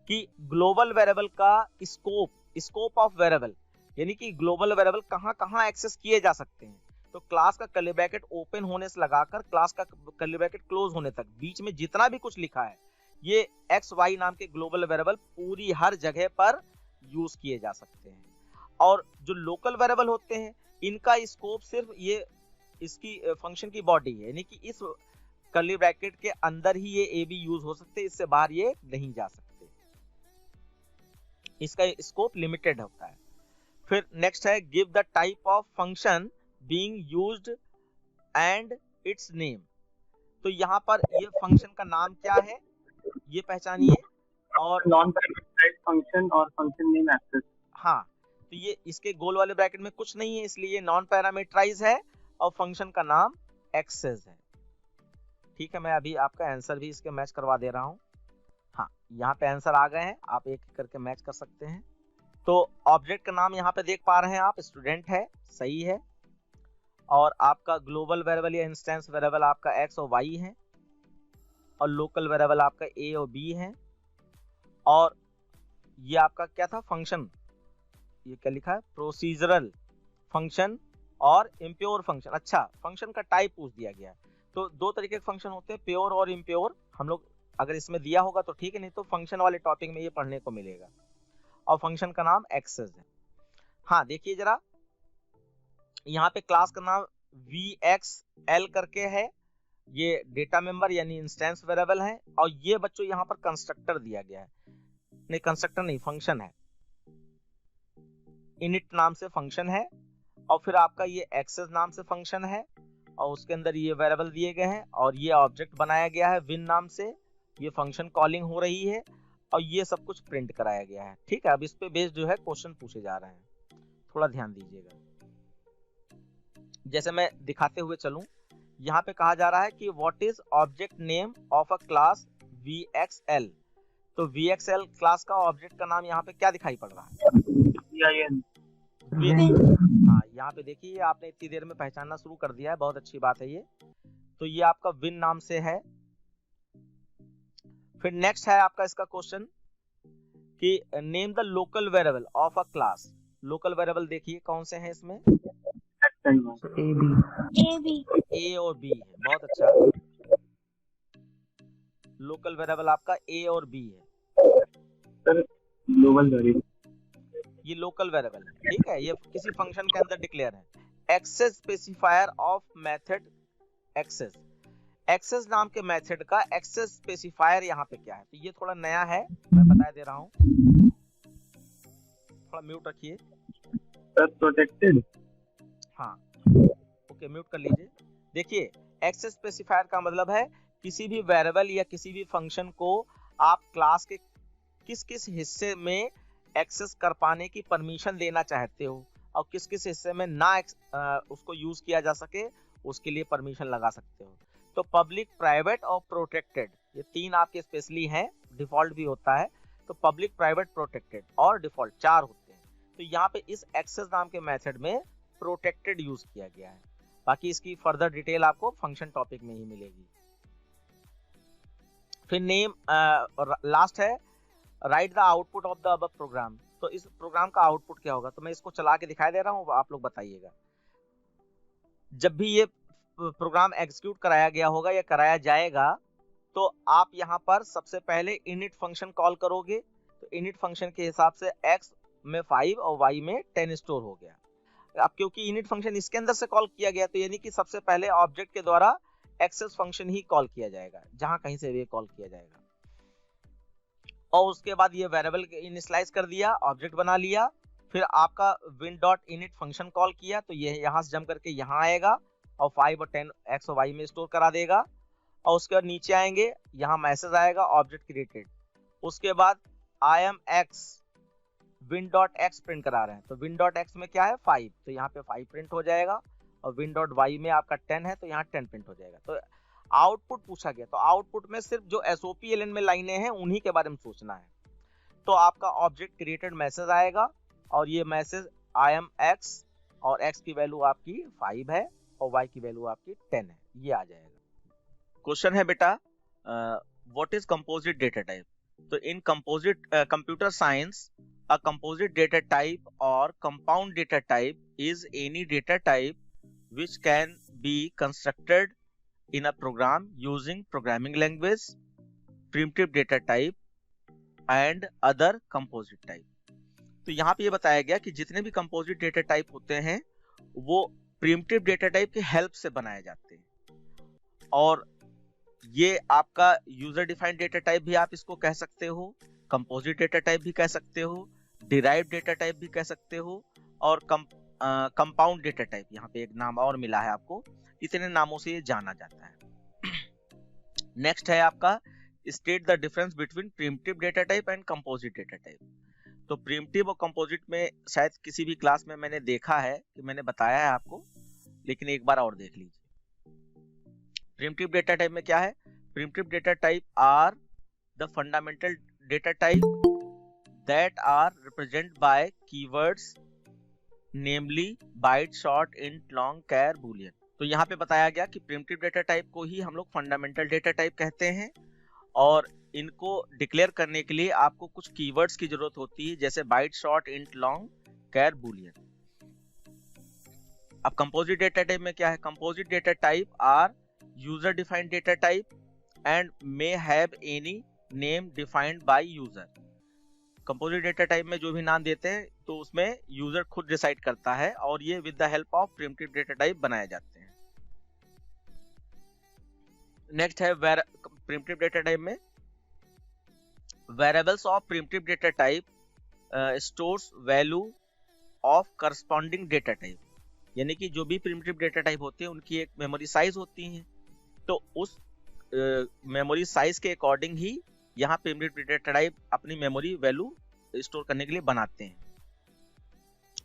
कि ग्लोबल वेरिएबल का स्कोप ऑफ वेरिएबल यानी कि ग्लोबल वेरिएबल कहां एक्सेस किए जा सकते हैं। तो क्लास का कर्ली ब्रैकेट ओपन होने से लगाकर क्लास का कर्ली ब्रैकेट क्लोज होने तक बीच में जितना भी कुछ लिखा है ये एक्स वाई नाम के ग्लोबल वेरिएबल पूरी हर जगह पर यूज किए जा सकते हैं। और जो लोकल वेरिएबल होते हैं इनका स्कोप सिर्फ ये इसकी फंक्शन की बॉडी है, यानी कि इस कर्ली ब्रैकेट के अंदर ही ये ए बी यूज हो सकते हैं, इससे बाहर ये नहीं जा सकते, इसका स्कोप लिमिटेड होता है। फिर नेक्स्ट है give the type of function being used and it's name. तो यहाँ पर ये फंक्शन का नाम क्या है ये पहचानिए, और नॉन पैरामीटराइज्ड फंक्शन और फंक्शन नेम एक्सेस। हाँ, तो ये इसके गोल वाले ब्रैकेट में कुछ नहीं है इसलिए ये नॉन पैरामीटराइज है और फंक्शन का नाम एक्सेस है, ठीक है, मैं अभी आपका आंसर भी इसके मैच करवा दे रहा हूँ। हाँ, यहाँ पे आंसर आ गए हैं, आप एक एक करके मैच कर सकते हैं। तो ऑब्जेक्ट का नाम यहाँ पे देख पा रहे हैं आप, स्टूडेंट है, सही है। और आपका ग्लोबल वेरिएबल या इंस्टेंस वेरिएबल आपका एक्स और वाई है, और लोकल वेरिएबल आपका ए और बी है। और ये आपका क्या था, फंक्शन, ये क्या लिखा है, प्रोसीजरल फंक्शन और इम्प्योर फंक्शन। अच्छा, फंक्शन का टाइप पूछ दिया गया है। तो दो तरीके के फंक्शन होते हैं, प्योर और इम्प्योर। हम लोग अगर इसमें दिया होगा तो ठीक है, नहीं तो फंक्शन वाले टॉपिक में ये पढ़ने को मिलेगा। और फंक्शन का नाम एक्सेस है। हाँ, देखिए जरा, यहाँ पे क्लास का नाम VXL करके है, ये डेटा मेंबर यानी इंस्टेंस वेरिएबल है। और ये बच्चों यहाँ पर कंस्ट्रक्टर दिया गया है, नहीं कंस्ट्रक्टर नहीं, फंक्शन है, इनिट नाम से फंक्शन है। और फिर आपका ये एक्सेस नाम से फंक्शन है, और उसके अंदर ये वेरिएबल दिए गए हैं, और ये ऑब्जेक्ट बनाया गया है विन नाम से, ये फंक्शन कॉलिंग हो रही है, और ये सब कुछ प्रिंट कराया गया है। ठीक है, अब इस पे बेस्ड जो है क्वेश्चन पूछे जा रहे हैं, थोड़ा ध्यान दीजिएगा। जैसे मैं दिखाते हुए चलूं, यहाँ पे कहा जा रहा है कि what is object name of a class VXL। तो VXL क्लास का ऑब्जेक्ट का नाम यहाँ पे क्या दिखाई पड़ रहा है, हाँ, यहाँ पे देखिए, आपने इतनी देर में पहचानना शुरू कर दिया है, बहुत अच्छी बात है ये। तो ये आपका विन नाम से है। फिर नेक्स्ट है आपका इसका क्वेश्चन कि name the local variable of a class. Local variable देखिए कौन से हैं इसमें, ए और बी है, बहुत अच्छा। लोकल वेरिएबल आपका ए और बी है। सर ग्लोबल वेरिएबल, ये लोकल वेरिएबल है, ठीक है, ये किसी फंक्शन के अंदर डिक्लेयर है। Access specifier of method access, access नाम के मेथड का एक्सेस स्पेसिफायर यहाँ पे क्या है, तो ये थोड़ा नया है, मैं बता दे रहा हूँ, थोड़ा म्यूट रखिए। सर प्रोटेक्टेड, हाँ ओके, म्यूट कर लीजिए। देखिए, एक्सेस स्पेसिफायर का मतलब है किसी भी वेरिएबल या किसी भी फंक्शन को आप क्लास के किस किस हिस्से में एक्सेस कर पाने की परमिशन देना चाहते हो, और किस किस हिस्से में ना उसको यूज किया जा सके उसके लिए परमिशन लगा सकते हो। तो पब्लिक, प्राइवेट और प्रोटेक्टेड, ये तीन आपके स्पेशली हैं, डिफॉल्ट भी होता है। तो पब्लिक, प्राइवेट, प्रोटेक्टेड और डिफॉल्ट 4 होते हैं। तो यहाँ पे इस एक्सेस नाम के मेथड में प्रोटेक्टेड यूज किया गया है। बाकी इसकी फर्दर डिटेल आपको फंक्शन टॉपिक में ही मिलेगी। फिर नेम, लास्ट है write the output of the above program. तो इस प्रोग्राम का आउटपुट क्या होगा, तो मैं इसको चला के दिखाई दे रहा हूँ, आप लोग बताइएगा। जब भी ये प्रोग्राम एग्जीक्यूट कराया गया होगा या कराया जाएगा, तो आप यहाँ पर सबसे पहले इनिट फंक्शन कॉल करोगे। तो इनिट फंक्शन के हिसाब से x में 5 और y में 10 स्टोर हो गया। अब क्योंकि इनिट फंक्शन इसके अंदर से कॉल किया गया, तो यानी कि सबसे पहले ऑब्जेक्ट के द्वारा एक्सेस फंक्शन ही कॉल किया जाएगा, जहां कहीं से भी कॉल किया जाएगा। और उसके बाद ये वेरिएबल इनिशियलाइज कर दिया, ऑब्जेक्ट बना लिया। फिर आपका win.init फंक्शन कॉल किया, तो ये यहाँ से जम करके यहाँ आएगा और 5 और 10 x और y में स्टोर करा देगा। और उसके बाद नीचे आएंगे, यहाँ मैसेज आएगा ऑब्जेक्ट क्रिएटेड। उसके बाद I am x win.x print करा रहे हैं, तो win.x में क्या है 5, तो यहाँ पे 5 प्रिंट हो जाएगा। और win.y में आपका 10 है, तो यहाँ 10 प्रिंट हो जाएगा। तो आउटपुट पूछा गया, तो आउटपुट में सिर्फ जो SOP-LN में लाइनें हैं उन्हीं के बारे में सोचना है। तो आपका ऑब्जेक्ट क्रिएटेड मैसेज आएगा, और ये मैसेज I am x, और x की वैल्यू आपकी 5 है और y की वैल्यू आपकी 10 है, ये आ जाएगा। क्वेश्चन है बेटा, what is composite data type. तो in composite computer science, a composite data type or compound data type is any data type which can be constructed in a program using programming language, primitive data type and other composite type। तो यहाँ पे ये बताया गया कि जितने भी composite data type होते हैं वो primitive data type के help से बनाए जाते हैं। और ये आपका यूजर डिफाइंड डेटा टाइप भी आप इसको कह सकते हो, कंपोजिट डेटा टाइप भी कह सकते हो, डिराइव्ड डेटा टाइप भी कह सकते हो, और कंपाउंड डेटा टाइप, यहाँ पे एक नाम और मिला है आपको, इतने नामों से ये जाना जाता है। नेक्स्ट है आपका state the difference between primitive data type and composite data type. तो प्रिमिटिव और कंपोजिट में शायद किसी भी क्लास में मैंने देखा है कि मैंने बताया है आपको, लेकिन एक बार और देख लीजिए। प्रिमिटिव डेटा टाइप में क्या है? Primitive data type are the fundamental data type that are represent by keywords namely byte, short, int, long, char, boolean. तो यहाँ पे बताया गया कि प्रिमिटिव डेटा टाइप को ही हम लोग फंडामेंटल डेटा टाइप कहते हैं और इनको डिक्लेयर करने के लिए आपको कुछ कीवर्ड्स की जरूरत होती है, जैसे byte, short, int, long, char, boolean. अब कंपोजिट डेटा टाइप में क्या है? Composite data type are user defined data type and may have any name defined by user. Composite data type में जो भी नाम देते हैं तो उसमें यूजर खुद डिसाइड करता है और ये with the help of primitive data type बनाए जाते हैं। नेक्स्ट है प्रिमिटिव डेटा टाइप में variables of primitive data type stores value of corresponding data type, यानी कि जो भी प्रिमिटिव डेटा टाइप होते हैं उनकी एक मेमोरी साइज होती है, तो उस मेमोरी साइज के अकॉर्डिंग ही यहाँ प्रिमिटिव डेटा टाइप अपनी मेमोरी वैल्यू स्टोर करने के लिए बनाते हैं।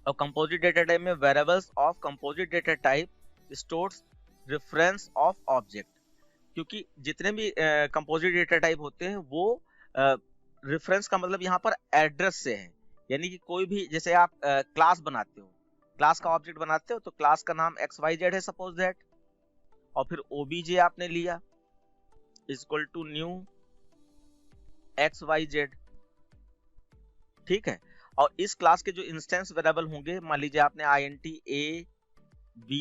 और कंपोजिट डेटा टाइप में variables of composite data type stores reference of object, क्योंकि जितने भी कंपोजिट डेटा टाइप होते हैं वो रेफरेंस का मतलब यहाँ पर एड्रेस से है, यानी कि कोई भी, जैसे आप क्लास बनाते हो, क्लास का ऑब्जेक्ट बनाते हो तो क्लास का नाम XYZ है सपोज दैट, और फिर OBJ आपने लिया इक्वल टू न्यू XYZ, ठीक है। और इस क्लास के जो इंस्टेंस वेरिएबल होंगे, मान लीजिए आपने INT A B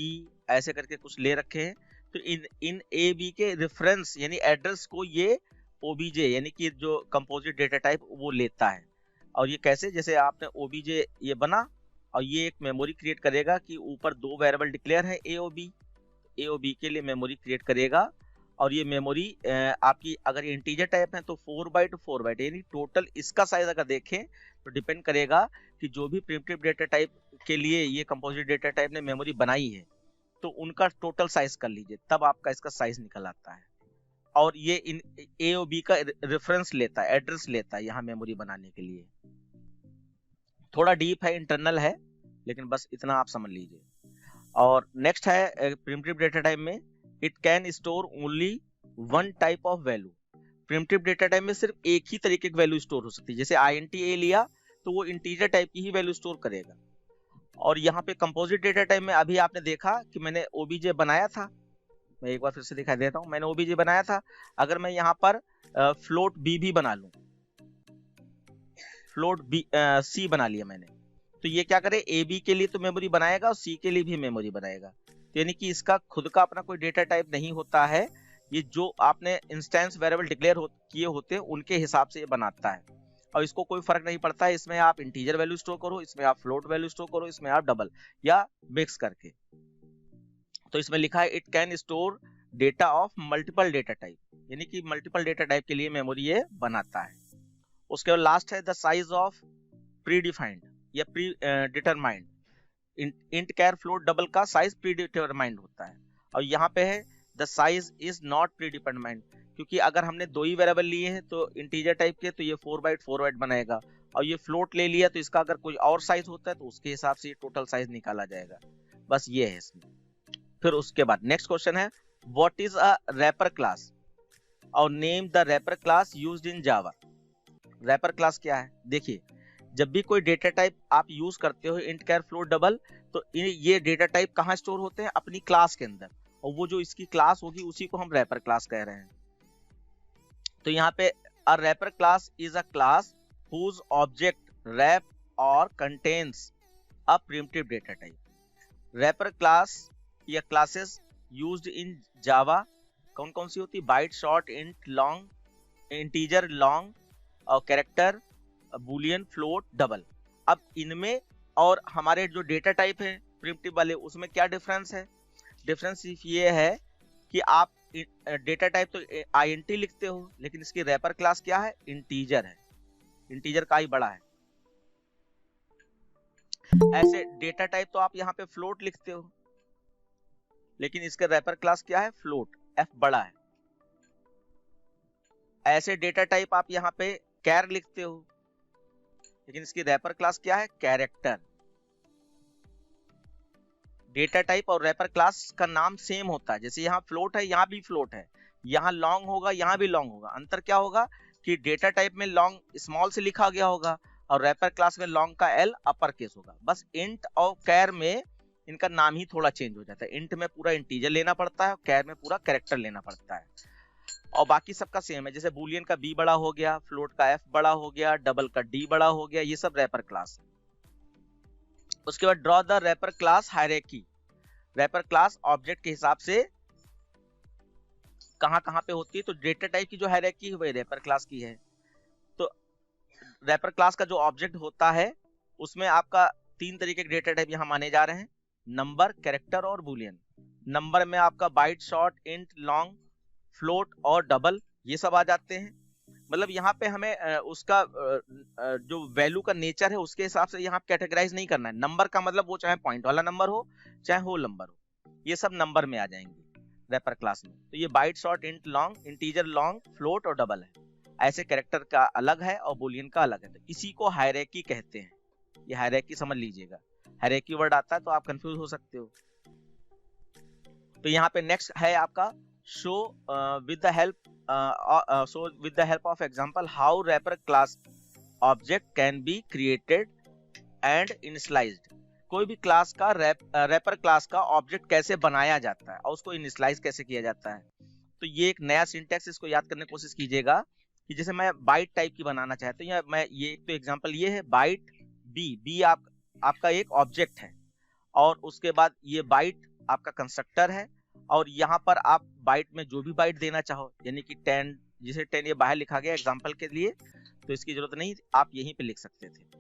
ऐसे करके कुछ ले रखे हैं, तो इन A B के रेफरेंस यानी एड्रेस को ये OBJ यानी कि जो कंपोजिट डेटा टाइप वो लेता है। और ये कैसे? जैसे आपने OBJ ये बना और ये एक मेमोरी क्रिएट करेगा कि ऊपर दो वेरिएबल डिक्लेयर है A और B, A और B के लिए मेमोरी क्रिएट करेगा और ये मेमोरी आपकी अगर इंटीजर टाइप है तो 4 बाइट 4 बाइट, यानी टोटल इसका साइज अगर देखें तो डिपेंड करेगा कि जो भी प्रिमिटिव डेटा टाइप के लिए ये कंपोजिट डेटा टाइप ने मेमोरी बनाई है तो उनका टोटल साइज कर लीजिए, तब आपका इसका साइज निकल आता है। और ये इन A और B का रेफरेंस लेता है, एड्रेस लेता है यहाँ मेमोरी बनाने के लिए। थोड़ा डीप है, इंटरनल है, लेकिन बस इतना आप समझ लीजिए। और नेक्स्ट है प्रिमिटिव डेटा टाइप में it can store only one type of value. Primitive data type में सिर्फ एक ही तरीके की वैल्यू स्टोर हो सकती है, जैसे INT A लिया तो वो इंटीजर टाइप की ही वैल्यू स्टोर करेगा। और यहाँ पे कंपोजिट डेटा टाइप में अभी आपने देखा कि मैंने OBJ बनाया था, मैं एक बार फिर से दिखा देता हूँ, मैंने OBJ बनाया था। अगर मैं यहाँ पर फ्लोट B भी बना लूं, फ्लोट B C बना लिया मैंने, तो ये क्या करे, AB के लिए तो मेमोरी बनाएगा और C के लिए भी मेमोरी बनाएगा। यानी कि इसका खुद का अपना कोई डेटा टाइप नहीं होता है, ये जो आपने इंस्टेंस वेरिएबल डिक्लेयर किए होते हैं उनके हिसाब से ये बनाता है। और इसको कोई फर्क नहीं पड़ता है, इसमें आप इंटीजर वैल्यू स्टोर करो, इसमें आप फ्लोट वैल्यू स्टोर करो, इसमें आप डबल या मिक्स करके। तो इसमें लिखा है it can store data of multiple data type, यानी कि मल्टीपल डेटा टाइप के लिए मेमोरी ये बनाता है। उसके बाद लास्ट है the size of pre defined या pre determined. Int char float double का साइज प्री डिटरमाइंड होता है, और यहाँ पे है the size is not pre determined, क्योंकि अगर हमने दो ही वेरिएबल लिए हैं तो इंटीजर टाइप के तो ये 4 बाइट बनाएगा, और ये फ्लोट ले लिया तो इसका अगर कोई और साइज होता है तो उसके हिसाब से ये टोटल साइज निकाला जाएगा। बस ये है इसमें। फिर उसके बाद नेक्स्ट क्वेश्चन है what is a wrapper class और name the wrapper class used in Java. Wrapper class क्या है? देखिए, जब भी कोई डेटा टाइप आप यूज करते हो इंट कैर फ्लोट डबल, तो ये डेटा टाइप कहाँ स्टोर होते हैं? अपनी क्लास के अंदर, और वो जो इसकी क्लास होगी उसी को हम रैपर क्लास कह रहे हैं। तो यहाँ पे a wrapper class is a class whose object wrap और contains a primitive data type. Wrapper class या क्लासेस यूज्ड इन जावा कौन कौन सी होती? Byte, short, int, long, integer, long और कैरेक्टर, बूलियन, फ्लोट, डबल। अब इनमें और हमारे जो डेटा टाइप है प्रिमिटिव वाले, उसमें क्या डिफरेंस है? डिफरेंस सिर्फ ये है कि आप डेटा टाइप तो INT लिखते हो, लेकिन इसकी रैपर क्लास क्या है? इंटीजर है, इंटीजर का ही बड़ा है। ऐसे डेटा टाइप तो आप यहाँ पे फ्लोट लिखते हो, लेकिन इसका रैपर क्लास क्या है? फ्लोट, F बड़ा है। ऐसे डेटा टाइप आप यहाँ पे कैर लिखते हो, लेकिन इसकी रैपर क्लास क्या है? कैरेक्टर। डेटा टाइप और रैपर क्लास का नाम सेम होता है, जैसे यहाँ फ्लोट है यहाँ भी फ्लोट है, यहाँ लॉन्ग होगा यहाँ भी लॉन्ग होगा। अंतर क्या होगा कि डेटा टाइप में लॉन्ग स्मॉल से लिखा गया होगा और रैपर क्लास में लॉन्ग का एल अपर केस होगा। बस इंट और कैर में इनका नाम ही थोड़ा चेंज हो जाता है, इंट में पूरा इंटीजर लेना पड़ता है, कैर में पूरा कैरेक्टर लेना पड़ता है, और बाकी सबका सेम है। जैसे बूलियन का बी बड़ा हो गया, फ्लोट का एफ बड़ा हो गया, डबल का डी बड़ा हो गया, ये सब रैपर क्लास है। उसके बाद draw the wrapper class hierarchy. Wrapper class object के हिसाब से कहां कहां पे होती है, तो डेटा टाइप की जो हायरार्की है वही रैपर क्लास की है। तो रैपर क्लास का जो ऑब्जेक्ट होता है उसमें आपका 3 तरीके के डेटा टाइप यहां माने जा रहे हैं, नंबर, कैरेक्टर और बूलियन। नंबर में आपका byte, short, int, long, float और डबल ये सब आ जाते हैं। मतलब यहाँ पे हमें उसका जो वैल्यू का नेचर है उसके हिसाब से यहाँ कैटेगराइज नहीं करना है। नंबर का मतलब वो चाहे पॉइंट वाला नंबर हो चाहे होल नंबर हो, ये सब नंबर में आ जाएंगे रैपर क्लास में। तो ये byte, short, int, long, integer, long, float और डबल है। ऐसे कैरेक्टर का अलग है और बूलियन का अलग है, तो इसी को हायरार्की कहते हैं। ये हायरार्की समझ लीजिएगा, हायरार्की वर्ड आता है तो आप कंफ्यूज हो सकते हो। तो यहाँ पे नेक्स्ट है आपका show with the help of example how wrapper class object can be created and initialized. कोई भी क्लास का रैपर क्लास का ऑब्जेक्ट कैसे बनाया जाता है और उसको इनिशियलाइज कैसे किया जाता है। तो ये एक नया सिंटैक्स, इसको याद करने की कोशिश कीजिएगा कि जैसे मैं बाइट टाइप की बनाना चाहता हूँ, या मैं ये एक तो एग्जांपल ये है बाइट बी आपका एक ऑब्जेक्ट है, और उसके बाद ये बाइट आपका कंस्ट्रक्टर है, और यहाँ पर आप बाइट में जो भी बाइट देना चाहो, यानी कि 10, जिसे 10 ये बाहर लिखा गया एग्जांपल के लिए, तो इसकी जरूरत नहीं, आप यहीं पे लिख सकते थे।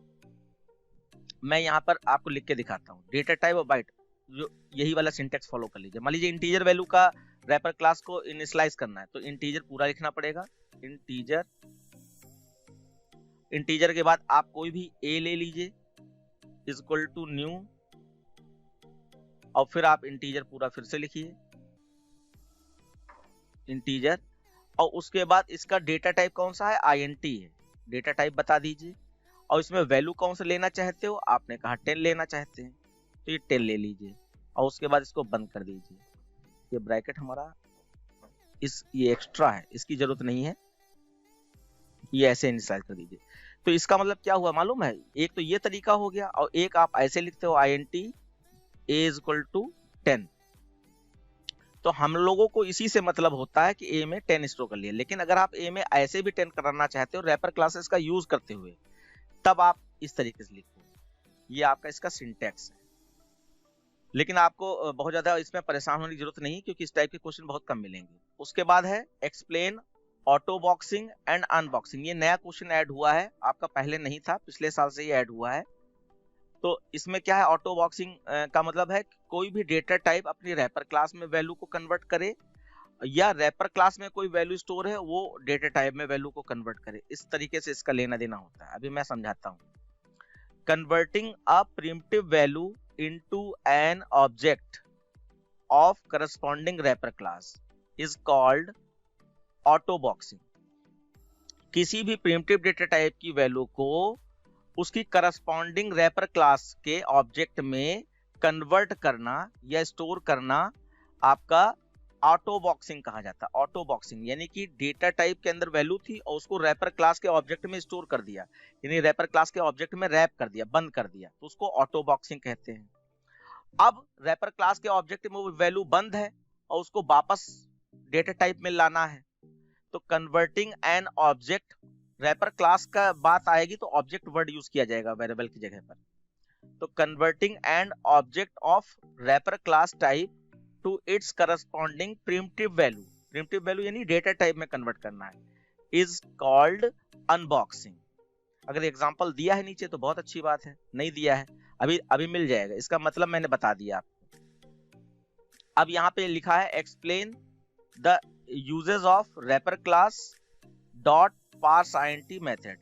मैं यहाँ पर आपको लिख के दिखाता हूँ, डेटा टाइप और बाइट, जो यही वाला सिंटेक्स फॉलो कर लीजिए। मान लीजिए इंटीजर वैल्यू का रैपर क्लास को इनिशियलाइज करना है, तो इंटीजर पूरा लिखना पड़ेगा, इंटीजर के बाद आप कोई भी ए ले लीजिए इक्वल टू न्यू, और फिर आप इंटीजर पूरा फिर से लिखिए इंटीजर, और उसके बाद इसका डेटा टाइप कौन सा है, आईएनटी है, डेटा टाइप बता दीजिए, और इसमें वैल्यू कौन सा लेना चाहते हो, आपने कहा 10 लेना चाहते हैं तो ये 10 ले लीजिए, और उसके बाद इसको बंद कर दीजिए। ये ब्रैकेट हमारा ये एक्स्ट्रा है, इसकी जरूरत नहीं है, ये ऐसे इनिशियलाइज कर दीजिए। तो इसका मतलब क्या हुआ मालूम है, एक तो ये तरीका हो गया, और एक आप ऐसे लिखते हो INT A इक्वल टू 10। तो हम लोगों को इसी से मतलब होता है कि A में 10 स्टोर कर लिया, लेकिन अगर आप A में ऐसे भी 10 कराना चाहते हो रैपर क्लासेस का यूज करते हुए, तब आप इस तरीके से लिखो। ये आपका इसका सिंटैक्स है, लेकिन आपको बहुत ज्यादा इसमें परेशान होने की जरूरत नहीं, क्योंकि इस टाइप के क्वेश्चन बहुत कम मिलेंगे। उसके बाद है explain auto boxing and unboxing. ये नया क्वेश्चन ऐड हुआ है, आपका पहले नहीं था, पिछले साल से ये ऐड हुआ है। तो इसमें क्या है, ऑटो बॉक्सिंग का मतलब है कि कोई भी डेटा टाइप अपनी रैपर क्लास में वैल्यू को कन्वर्ट करे, या रैपर क्लास में कोई वैल्यू स्टोर है वो डेटा टाइप में वैल्यू को कन्वर्ट करे। इस तरीके से इसका लेना देना होता है। अभी मैं समझाता हूँ। Converting a primitive value into an object of corresponding wrapper class is called auto boxing। किसी भी प्रिमिटिव डेटा टाइप की वैल्यू को उसकी करस्पॉन्डिंग रैपर क्लास के ऑब्जेक्ट में कन्वर्ट करना या स्टोर करना आपका ऑटो बॉक्सिंग कहा जाता है। ऑटो बॉक्सिंग यानी कि डेटा टाइप के अंदर वैल्यू थी और उसको रैपर क्लास के ऑब्जेक्ट में स्टोर कर दिया, यानी रैपर क्लास के ऑब्जेक्ट में रैप कर दिया, बंद कर दिया, तो उसको ऑटो बॉक्सिंग कहते हैं। अब रैपर क्लास के ऑब्जेक्ट में वो वैल्यू बंद है और उसको वापस डेटा टाइप में लाना है, तो converting an object, wrapper class का बात आएगी तो ऑब्जेक्ट वर्ड यूज किया जाएगा वेरिएबल की जगह पर। तो converting an object of wrapper class type to its corresponding primitive value, primitive value यानी डेटा टाइप में कन्वर्ट करना है, इज कॉल्ड अनबॉक्सिंग। अगर एग्जांपल दिया है नीचे तो बहुत अच्छी बात है, नहीं दिया है अभी मिल जाएगा, इसका मतलब मैंने बता दिया आपको। अब यहाँ पे लिखा है explain the uses of wrapper class dot parse INT method.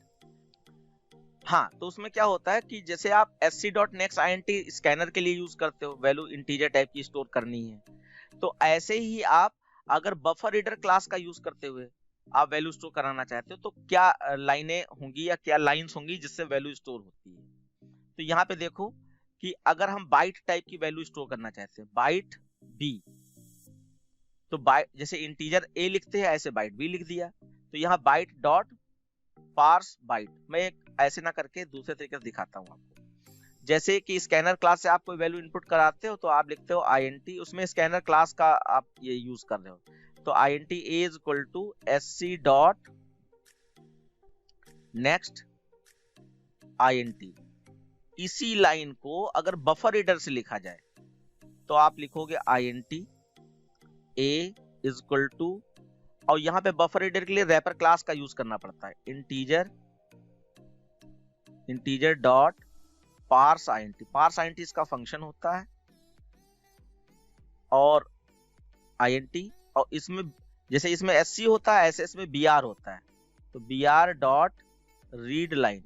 हाँ, तो उसमें क्या होता है कि जैसे आप sc.next INT स्कैनर के लिए यूज करते हो, वैल्यू इंटीजर टाइप की स्टोर करनी है, तो ऐसे ही आप अगर बफर रीडर क्लास का यूज करते हुए आप वैल्यू स्टोर कराना चाहते हो तो क्या लाइनें होंगी या क्या लाइंस होंगी जिससे वैल्यू स्टोर होती है। तो यहाँ पे देखो कि अगर हम बाइट टाइप की वैल्यू स्टोर करना चाहते हैं, बाइट बी, तो बाइट जैसे इंटीजर ए लिखते हैं ऐसे बाइट बी लिख दिया। तो यहाँ बाइट डॉट पार्स बाइट, मैं ऐसे ना करके दूसरे तरीके से दिखाता हूँ आपको। जैसे कि स्कैनर क्लास से आप कोई वैल्यू इनपुट कराते हो तो आप लिखते हो int, उसमें स्कैनर क्लास का आप ये यूज कर रहे हो। तो int a is equal to sc dot next int। इसी लाइन को अगर बफर रीडर से लिखा जाए तो आप लिखोगे int a is equal to, और यहां पे बफर रीडर के लिए रैपर क्लास का यूज करना पड़ता है, integer dot parse int। Parse int इसका फंक्शन होता है, और int, और इसमें जैसे इसमें sc होता है ऐसे इसमें br होता है। तो br डॉट रीड लाइन,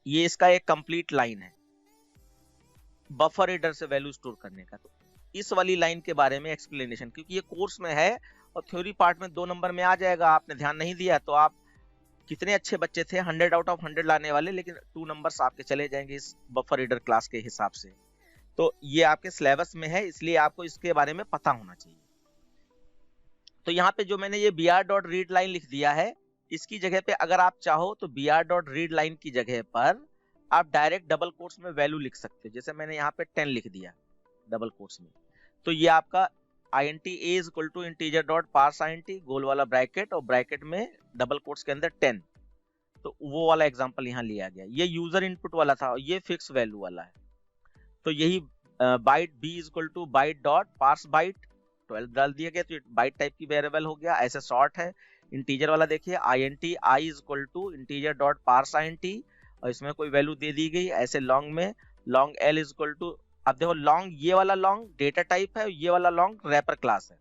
ये इसका एक कंप्लीट लाइन है बफर रीडर से वैल्यू स्टोर करने का। तो इस वाली लाइन के बारे में एक्सप्लेनेशन, क्योंकि ये कोर्स में है और थ्योरी पार्ट में 2 नंबर में आ जाएगा, आपने ध्यान नहीं दिया तो आप कितने अच्छे बच्चे थे 100 आउट ऑफ 100 लाने वाले, लेकिन 2 नंबर्स आपके चले जाएंगे इस बफर रीडर क्लास के हिसाब से। तो ये आपके सिलेबस में है, इसलिए आपको इसके बारे में पता होना चाहिए। तो यहाँ पे जो मैंने ये br डॉट रीड लाइन लिख दिया है, इसकी जगह पे अगर आप चाहो तो br डॉट रीड लाइन की जगह पर आप डायरेक्ट डबल कोट्स में वैल्यू लिख सकते हो। जैसे मैंने यहाँ पे 10 लिख दिया डबल कोट्स में, तो ये आपका int a is equal to integer dot parse int, गोल वाला ब्रैकेट, और ब्रैकेट में डबल कोट्स के अंदर 10। तो वो वाला एग्जांपल यहाँ लिया गया। ये यूजर इनपुट वाला था और ये फिक्स वैल्यू वाला है। तो यही byte b is equal to byte dot parse byte, 12 डाल दिया गया तो बाइट टाइप की वेरिएबल हो गया। ऐसे शॉर्ट है। इंटीजर वाला देखिए int i is equal to integer dot parse int, और इसमें कोई वैल्यू दे दी गई। ऐसे लॉन्ग में long l is equal to, अब देखो लॉन्ग, ये वाला लॉन्ग डेटा टाइप है, ये वाला लॉन्ग रैपर क्लास है।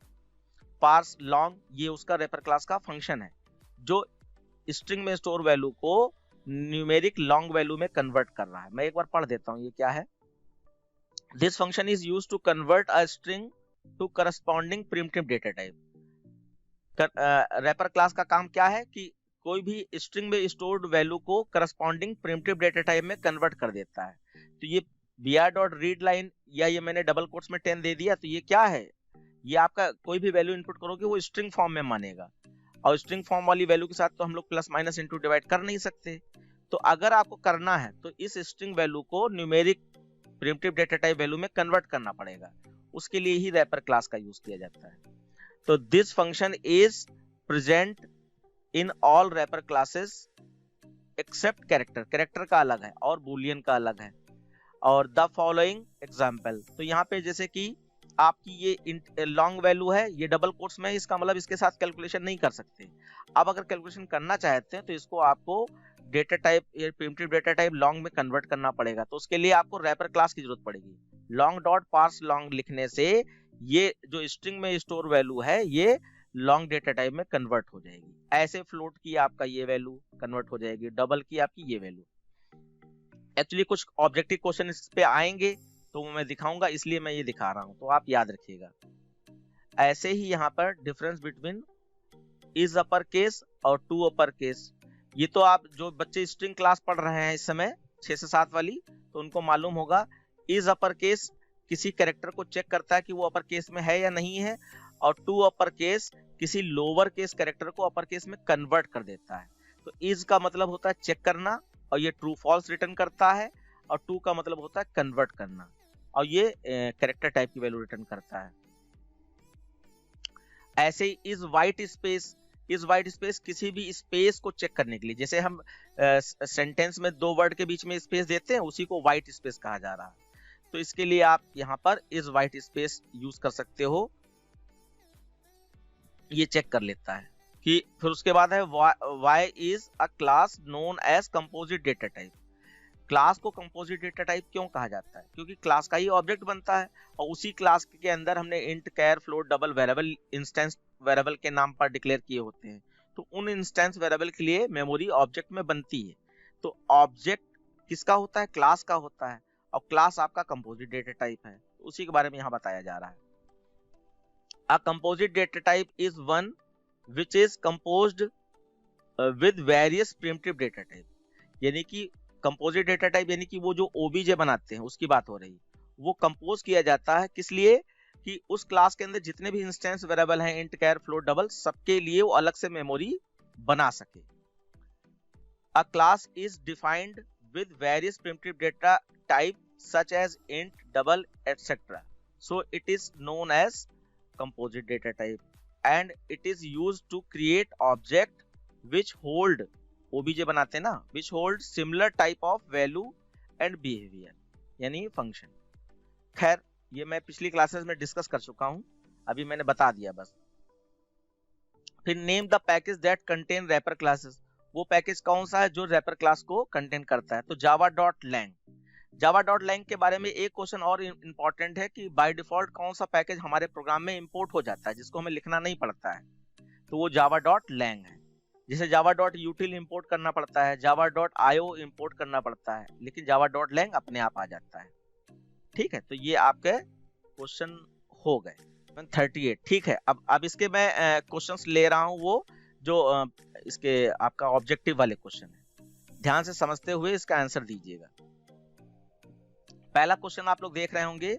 पार्स लॉन्ग ये उसका रैपर क्लास का फंक्शन है जो स्ट्रिंग में स्टोर वैल्यू को न्यूमेरिक लॉन्ग वैल्यू में कन्वर्ट कर रहा है। मैं एक बार पढ़ देता हूं ये क्या है। This function is used to convert a string to corresponding primitive data type. Wrapper class का काम क्या है कि कोई भी स्ट्रिंग में स्टोर्ड वैल्यू को करस्पॉन्डिंग प्रिमिटिव डेटा टाइप में कन्वर्ट कर देता है। तो ये br डॉट रीड लाइन, या ये मैंने डबल कोट्स में 10 दे दिया, तो ये क्या है, ये आपका कोई भी वैल्यू इनपुट करोगे वो स्ट्रिंग फॉर्म में मानेगा, और स्ट्रिंग फॉर्म वाली वैल्यू के साथ तो हम लोग प्लस माइनस इंटू डिवाइड कर नहीं सकते। तो अगर आपको करना है तो इस स्ट्रिंग वैल्यू को numeric primitive data type value में कन्वर्ट करना पड़ेगा, उसके लिए ही रैपर क्लास का यूज किया जाता है। तो this function is present in all wrapper classes except character, character का अलग है और बूलियन का अलग है। और द फॉलोइंग एग्जाम्पल, तो यहाँ पे जैसे कि आपकी ये लॉन्ग वैल्यू है, ये डबल कोट्स में, इसका मतलब इसके साथ कैलकुलेशन नहीं कर सकते। अब अगर कैलकुलेशन करना चाहते हैं तो इसको आपको data type, primitive data type long में कन्वर्ट करना पड़ेगा। तो उसके लिए आपको रैपर क्लास की जरूरत पड़ेगी। लॉन्ग डॉट पार्स लॉन्ग लिखने से ये जो स्ट्रिंग में स्टोर वैल्यू है ये लॉन्ग डेटा टाइप में कन्वर्ट हो जाएगी। ऐसे फ्लोट की आपका ये वैल्यू कन्वर्ट हो जाएगी, डबल की आपकी ये वैल्यू। एक्चुअली कुछ ऑब्जेक्टिव क्वेश्चन इस पे आएंगे तो मैं दिखाऊंगा, इसलिए मैं ये दिखा रहा हूं, तो आप याद रखिएगा। ऐसे ही यहाँ पर difference between is upper case और टू अपर केस, ये तो आप जो बच्चे स्ट्रिंग क्लास पढ़ रहे हैं इस समय 6 से 7 वाली, तो उनको मालूम होगा। इज अपर केस किसी कैरेक्टर को चेक करता है कि वो अपर केस में है या नहीं है, और टू अपर केस किसी लोअर केस कैरेक्टर को अपर केस में कन्वर्ट कर देता है। तो इज का मतलब होता है चेक करना, और ये ट्रू फॉल्स रिटर्न करता है, और टू का मतलब होता है कन्वर्ट करना, और ये कैरेक्टर टाइप की वैल्यू रिटर्न करता है। ऐसे he is white space, is white space किसी भी स्पेस को चेक करने के लिए, जैसे हम सेंटेंस में 2 वर्ड के बीच में स्पेस देते हैं, उसी को वाइट स्पेस कहा जा रहा है। तो इसके लिए आप यहाँ पर इज वाइट स्पेस यूज कर सकते हो, ये चेक कर लेता है कि। फिर उसके बाद है why is a class known as composite data type. Class को कंपोजिट डेटा टाइप क्यों कहा जाता है, क्योंकि क्लास का ही ऑब्जेक्ट बनता है, और उसी क्लास के अंदर हमने int, char, float, double variable, instance variable के नाम पर डिक्लेयर किए होते हैं। तो उन इंस्टेंस वेरिएबल के लिए मेमोरी ऑब्जेक्ट में बनती है। तो ऑब्जेक्ट किसका होता है, क्लास का होता है, और क्लास आपका कंपोजिट डेटा टाइप है, उसी के बारे में यहाँ बताया जा रहा है। अ composite data type is one which is composed with various primitive data type। यानी कि कंपोजिट डेटा टाइप यानी कि वो जो ओबीजे बनाते हैं उसकी बात हो रही, वो कंपोज किया जाता है किस लिए कि उस क्लास के अंदर जितने भी इंस्टेंस वेरिएबल हैं, इंट, कैर, फ्लोट, डबल, सबके लिए वो अलग से मेमोरी बना सके। A class is defined with various primitive data type such as int, double, etcetera, so it is known as composite data type and it is used to create object which hold, obj बनाते हैं ना, which hold similar type of value and behavior, यानी फंक्शन। खैर ये मैं पिछली क्लासेस में डिस्कस कर चुका हूं, अभी मैंने बता दिया बस। फिर name the package that contain wrapper classes, वो पैकेज कौन सा है जो रैपर क्लास को कंटेन करता है, तो java.lang। java.lang के बारे में एक क्वेश्चन और इंपॉर्टेंट है कि बाय डिफॉल्ट कौन सा पैकेज हमारे प्रोग्राम में इंपोर्ट हो जाता है जिसको हमें लिखना नहीं पड़ता है, तो वो java.lang है। जिसे java.util इंपोर्ट करना पड़ता है, java.io इंपोर्ट करना पड़ता है, लेकिन java.lang अपने आप आ जाता है। ठीक है, तो ये आपके क्वेश्चन हो गए 38। ठीक है, अब इसके मैं क्वेश्चंस ले रहा हूं, वो जो इसके आपका ऑब्जेक्टिव वाले क्वेश्चन है, ध्यान से समझते हुए इसका आंसर दीजिएगा। पहला क्वेश्चन आप लोग देख रहे होंगे,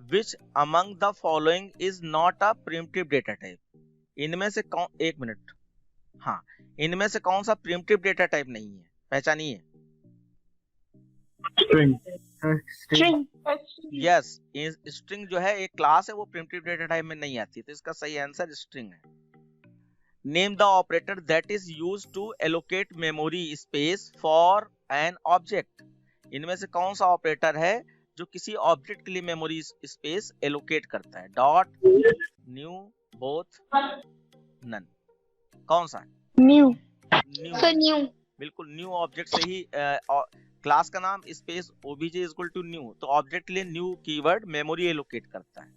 विच among the following is not a primitive data type, इनमें से कौन, एक मिनट, हाँ, इनमें से कौन सा प्रिमिटिव डेटा टाइप नहीं है, पहचानिए। String. यस, स्ट्रिंग जो है एक क्लास है, वो प्रिमिटिव डेटा टाइप में नहीं आती, तो इसका सही आंसर स्ट्रिंग है। Name the operator that is used to allocate memory space for an object, इनमें से कौन सा ऑपरेटर है जो किसी ऑब्जेक्ट के लिए मेमोरी स्पेस एलोकेट करता है, डॉट, न्यू, बोथ, नन, कौन सा? New. New, So new. बिल्कुल, न्यू ऑब्जेक्ट से ही क्लास का नाम space obj equal to new, तो ऑब्जेक्ट के लिए न्यू कीवर्ड मेमोरी एलोकेट करता है।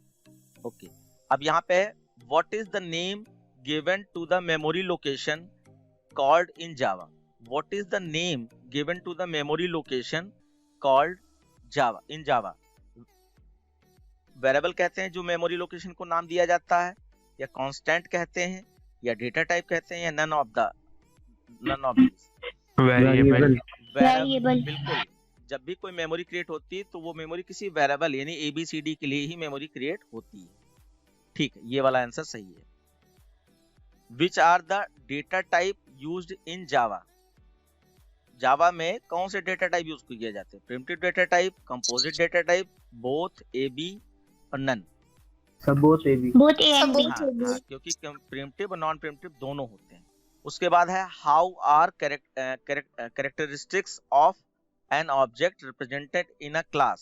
ओके, अब यहाँ पे what is the name given to the memory location called in Java, what is the name given to the memory location called Java, in Java. Variable कहते हैं जो मेमोरी लोकेशन को नाम दिया जाता है, या कांस्टेंट कहते हैं, या डेटा टाइप कहते हैं, या none of this. Variable. Variable. बिल्कुल, जब भी कोई मेमोरी क्रिएट होती है तो वो मेमोरी किसी वेरिएबल यानी ABCD के लिए ही मेमोरी क्रिएट होती है। ठीक है, ये वाला आंसर सही है। Which are the data type used in Java, Java में कौन से डेटा टाइप यूज किए जाते हैं, primitive data type, composite data type, both, AB और नन। सब both AB। Both A and B. हाँ, क्योंकि प्रिमिटिव और नॉन प्रिमिटिव दोनों होते हैं। उसके बाद है how are characteristics of an object represented in a class,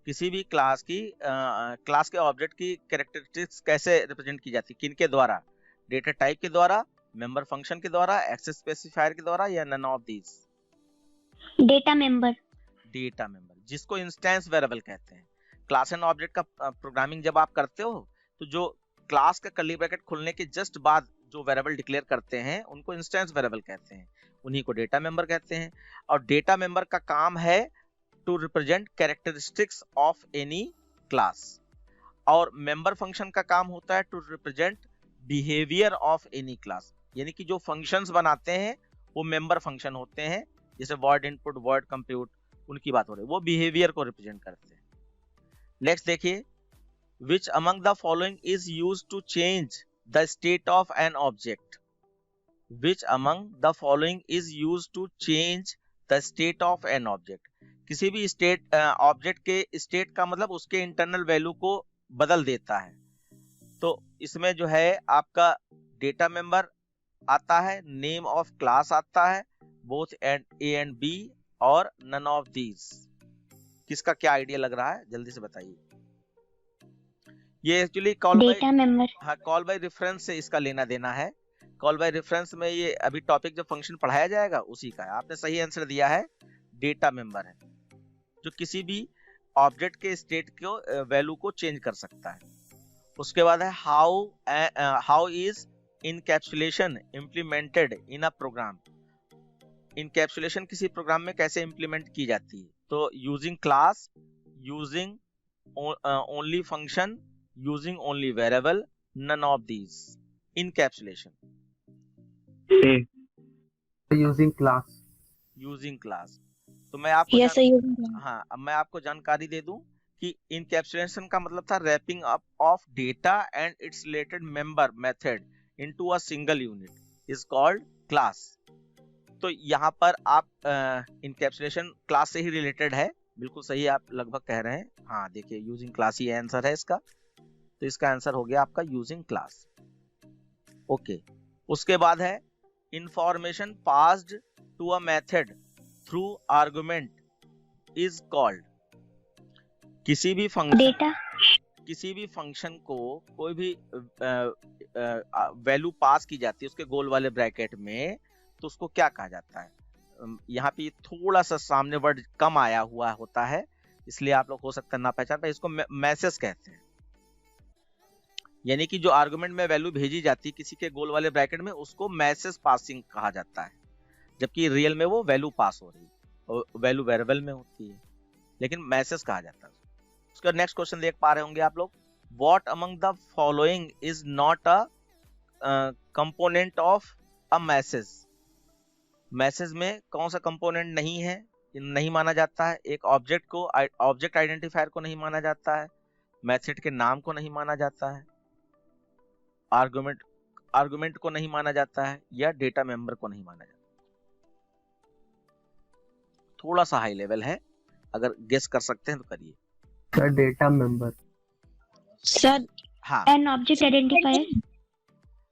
किसी भी क्लास के ऑब्जेक्ट की कैरेक्टरिस्टिक्स कैसे रिप्रेजेंट की जाती है, किनके द्वारा, डेटा टाइप के द्वारा, मेंबर फंक्शन के द्वारा, एक्सेस स्पेसिफायर के द्वारा, या none of these. Data member. Data member, जिसको इंस्टेंस वेरिएबल कहते हैं। क्लास एंड ऑब्जेक्ट का प्रोग्रामिंग जब आप करते हो तो जो क्लास का कर्ली ब्रैकेट खुलने के जस्ट बाद जो वेरिएबल डिक्लेयर करते हैं उनको इंस्टेंस वेरिएबल कहते हैं, उन्हीं को डेटा मेंबर कहते हैं। और डेटा मेंबर का काम है to represent characteristics of any class, और मेंबर फंक्शन का काम होता है to represent behaviour of any class, यानी कि जो फंक्शंस बनाते हैं वो मेंबर फंक्शन होते हैं, जैसे वर्ड इनपुट, वर्ड कंप्यूट, उनकी बात हो रही है, वो बिहेवियर को रिप्रेजेंट करते हैं। नेक्स्ट देखिए, which among the following is used to change the state of an object, which among the following is used to change the state of an object, किसी भी स्टेट ऑब्जेक्ट के स्टेट का मतलब उसके इंटरनल वैल्यू को बदल देता है। तो इसमें जो है आपका डेटा मेंबर आता है, नेम ऑफ क्लास आता है, बोथ A and B, और नन ऑफ दीज। किसका क्या आइडिया लग रहा है, जल्दी से बताइए। ये एक्चुअली कॉल बाय रेफरेंस से इसका लेना देना है। कॉल बाय रेफरेंस में ये अभी टॉपिक जो फंक्शन पढ़ाया जाएगा उसी का है। आपने सही आंसर दिया है, डेटा मेंबर है जो किसी भी ऑब्जेक्ट के स्टेट को वैल्यू को चेंज कर सकता है। उसके बाद है how is encapsulation implemented in a program, encapsulation किसी प्रोग्राम में कैसे इम्प्लीमेंट की जाती है, तो using class, using only function, using only variable, none of these। encapsulation using class. Using class. तो मैं आपको Yes, sir. Using class. हाँ, अब मैं आपको जानकारी दे दूं कि इनकैप्सुलेशन का मतलब था wrapping up of data and its related member method into a single unit is called class. तो यहाँ पर आप इनकैप्सुलेशन क्लास से ही रिलेटेड है, बिल्कुल सही आप लगभग कह रहे हैं। हाँ देखिए, यूजिंग क्लास ही आंसर है इसका, तो इसका आंसर हो गया आपका यूजिंग क्लास। ओके, उसके बाद है information passed to a method through argument is called. किसी भी फंक्शन को कोई भी वैल्यू पास की जाती है उसके गोल वाले ब्रैकेट में, तो उसको क्या कहा जाता है? यहाँ पे थोड़ा सा सामने वर्ड कम आया हुआ होता है, इसलिए आप लोग हो सकता है ना पहचान पाए। इसको मैसेज कहते हैं, यानी कि जो आर्गुमेंट में वैल्यू भेजी जाती है किसी के गोल वाले ब्रैकेट में, उसको मैसेज पासिंग कहा जाता है, जबकि रियल में वो वैल्यू पास हो रही है, वैल्यू वेरिएबल में होती है, लेकिन मैसेज कहा जाता है। उसका नेक्स्ट क्वेश्चन देख पा रहे होंगे आप लोग, what among the following is not a component of a message. Message में कौन सा कंपोनेंट नहीं है, नहीं माना जाता है? एक ऑब्जेक्ट आइडेंटिफायर को नहीं माना जाता है, मेथड के नाम को नहीं माना जाता है, आर्गुमेंट को नहीं माना जाता है, या डेटा मेंबर को नहीं माना जाता। थोड़ा सा हाई लेवल है, अगर गेस कर सकते हैं तो करिए। Sir data member. सर, हाँ an object identifier.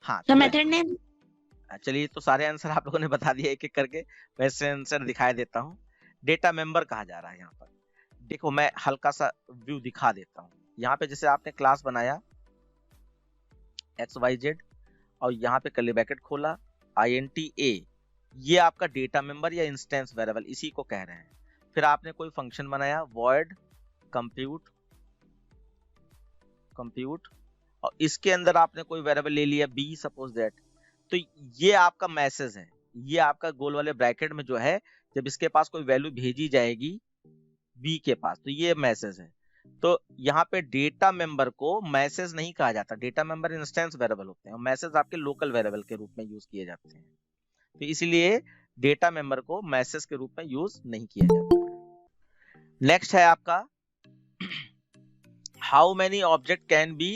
हाँ, The method name. चलिए, तो सारे आंसर आप लोगों ने बता दिए एक एक करके, वैसे आंसर दिखाई देता हूँ। डेटा मेंबर कहा जा रहा है यहाँ पर। देखो, मैं हल्का सा व्यू दिखा देता हूँ। यहाँ पे जैसे आपने क्लास बनाया XYZ और यहाँ पे कर्ली ब्रैकेट खोला INTA, ये आपका डेटा मेंबर या इंस्टेंस वेरिएबल, इसी को कह रहे हैं। फिर आपने कोई फंक्शन बनाया void compute और इसके अंदर आपने कोई वेरिएबल ले लिया b सपोज दैट, तो ये आपका मैसेज है। ये आपका गोल वाले ब्रैकेट में जो है, जब इसके पास कोई वैल्यू भेजी जाएगी b के पास, तो ये मैसेज है। तो यहाँ पे डेटा मेंबर को मैसेज नहीं कहा जाता, डेटा मेंबर इंस्टेंस वेरिएबल होते हैं और मैसेज आपके लोकल वेरिएबल के रूप में यूज किए जाते हैं, तो इसलिए डेटा मेंबर को मैसेज के रूप में यूज नहीं किया जाता। नेक्स्ट है आपका, how many object can be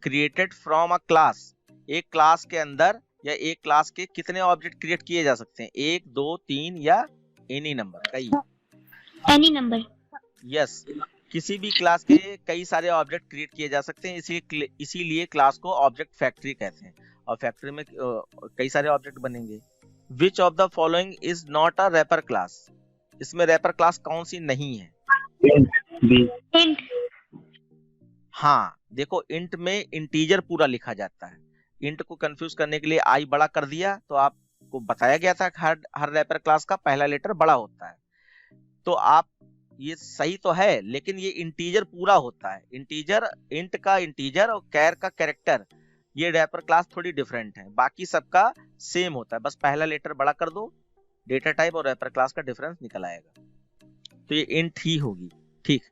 created from a class. एक क्लास के अंदर या एक क्लास के कितने ऑब्जेक्ट क्रिएट किए जा सकते हैं? 1, 2, 3 या एनी नंबर? कई, Any number. यस, किसी भी क्लास के कई सारे ऑब्जेक्ट क्रिएट किए जा सकते हैं, इसीलिए क्लास को ऑब्जेक्ट फैक्ट्री कहते हैं, और फैक्ट्री में कई सारे ऑब्जेक्ट बनेंगे। Which of the following is not a wrapper class. इसमें रैपर क्लास कौन सी नहीं है? Int. हाँ देखो, इंट में इंटीजर पूरा लिखा जाता है। इंट को कंफ्यूज करने के लिए आई बड़ा कर दिया, तो आपको बताया गया था हर रैपर क्लास का पहला लेटर बड़ा होता है। तो आप, ये सही तो है, लेकिन ये इंटीजर पूरा होता है। इंटीजर, इंट का इंटीजर और कैर का कैरेक्टर, ये रैपर क्लास थोड़ी डिफरेंट है, बाकी सबका सेम होता है, बस पहला लेटर बड़ा कर दो, डेटा टाइप और रैपर क्लास का डिफरेंस निकल आएगा, तो ये इंट ही होगी। ठीक,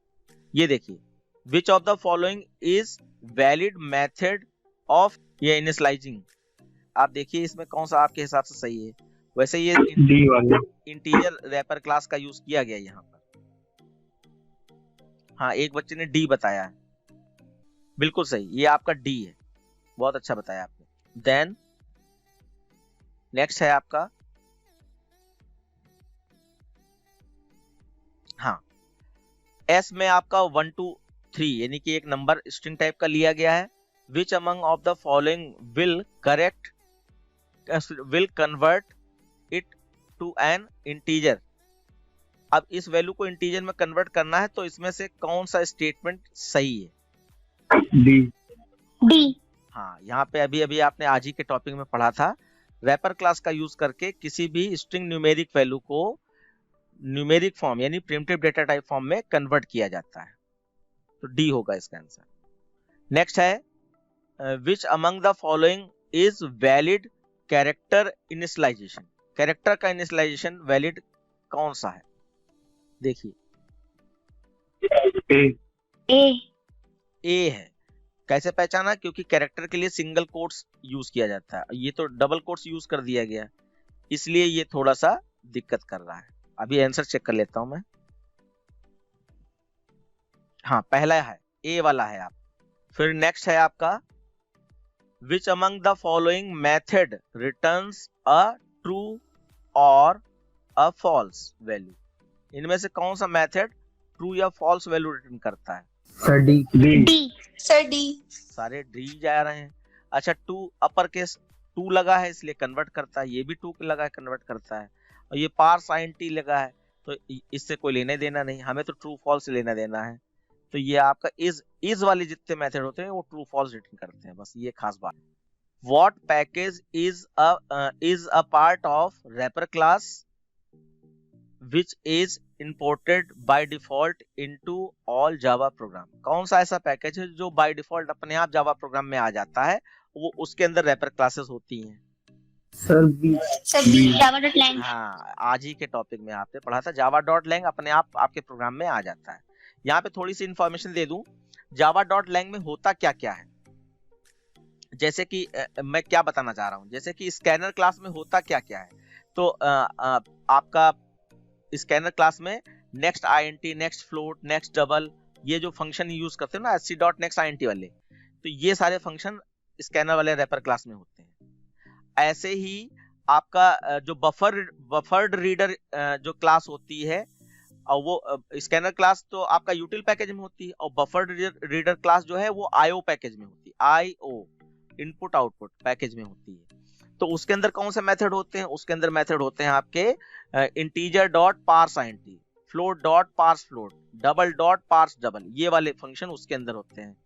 ये देखिए, which of the following is valid method of ये इनिशियलाइजिंग। आप देखिए इसमें कौन सा आपके हिसाब से सही है। वैसे ये इंटीजर रैपर क्लास का यूज किया गया यहाँ पर। हाँ, एक बच्चे ने डी बताया है, बिल्कुल सही, ये आपका डी है, बहुत अच्छा बताया आपने। देन नेक्स्ट है आपका, हाँ, एस में आपका 1 2 3 यानी कि एक नंबर स्ट्रिंग टाइप का लिया गया है। Which among of the following will convert it to an integer. अब इस वैल्यू को इंटीजर में कन्वर्ट करना है, तो इसमें से कौन सा स्टेटमेंट सही है? D. हाँ, यहाँ पे अभी अभी आपने आज ही के टॉपिक में पढ़ा था, रैपर क्लास का यूज करके किसी भी स्ट्रिंग न्यूमेरिक वैल्यू को न्यूमेरिक फॉर्म यानी प्रिमिटिव डेटा टाइप फॉर्म में कन्वर्ट किया जाता है, तो डी होगा इसका आंसर। नेक्स्ट है, which among the following is valid character initialization. Character का इनिशियलाइजेशन वैलिड कौन सा है? देखिए, ए है। कैसे पहचाना? क्योंकि कैरेक्टर के लिए सिंगल कोट्स यूज किया जाता है, ये तो डबल कोट्स यूज कर दिया गया। इसलिए ये थोड़ा सा दिक्कत कर रहा है। अभी आंसर चेक कर लेता हूं मैं। हाँ, पहला है ए वाला है आप। फिर नेक्स्ट है आपका विच among the following method returns a true और अ फॉल्स वैल्यू। इनमें से कौन सा मेथड ट्रू या फॉल्स वैल्यू रिटर्न करता है? Sir D. D. Sir D. सारे डी जा रहे हैं। अच्छा, टू अपर केस टू लगा है इसलिए कन्वर्ट करता है, ये भी टू लगा है कन्वर्ट करता है, और ये पार्स int लगा है तो इससे कोई लेने देना नहीं, हमें तो ट्रू फॉल्स लेना देना है। तो ये आपका इज वाले जितने मेथड होते हैं वो ट्रू फॉल्स रिटर्न करते हैं, बस ये खास बात। What package is a part of wrapper class which is imported by default into all Java program। कौन सा ऐसा पैकेज है जो by default अपने आप जावा प्रोग्राम में आ जाता है, वो उसके अंदर रैपर क्लासेस होती हैं? Sir B. java.lang। हाँ, आज ही के टॉपिक में आपने पढ़ा था java.lang अपने आप आपके प्रोग्राम में आ जाता है। यहाँ पे थोड़ी सी इंफॉर्मेशन दे दूं, java.lang में होता क्या क्या है। जैसे कि मैं क्या बताना चाह रहा हूँ, जैसे कि स्कैनर क्लास में होता क्या क्या है। तो आपका स्कैनर क्लास में next int, next float, next double, ये जो फंक्शन यूज करते हो ना sc.nextInt वाले, तो ये सारे फंक्शन स्कैनर वाले रैपर क्लास में होते हैं। ऐसे ही आपका जो बफर्ड रीडर जो क्लास होती है, और वो स्कैनर क्लास तो आपका यूटिल पैकेज में होती है, और बफर्ड रीडर क्लास जो है वो IO पैकेज में होती है, IO इनपुट आउटपुट पैकेज में होती है। तो उसके अंदर कौन से मेथड होते हैं? उसके अंदर मेथड होते हैं आपके integer dot parse int, float dot parse float, double dot parse double, ये वाले फंक्शन उसके अंदर होते हैं।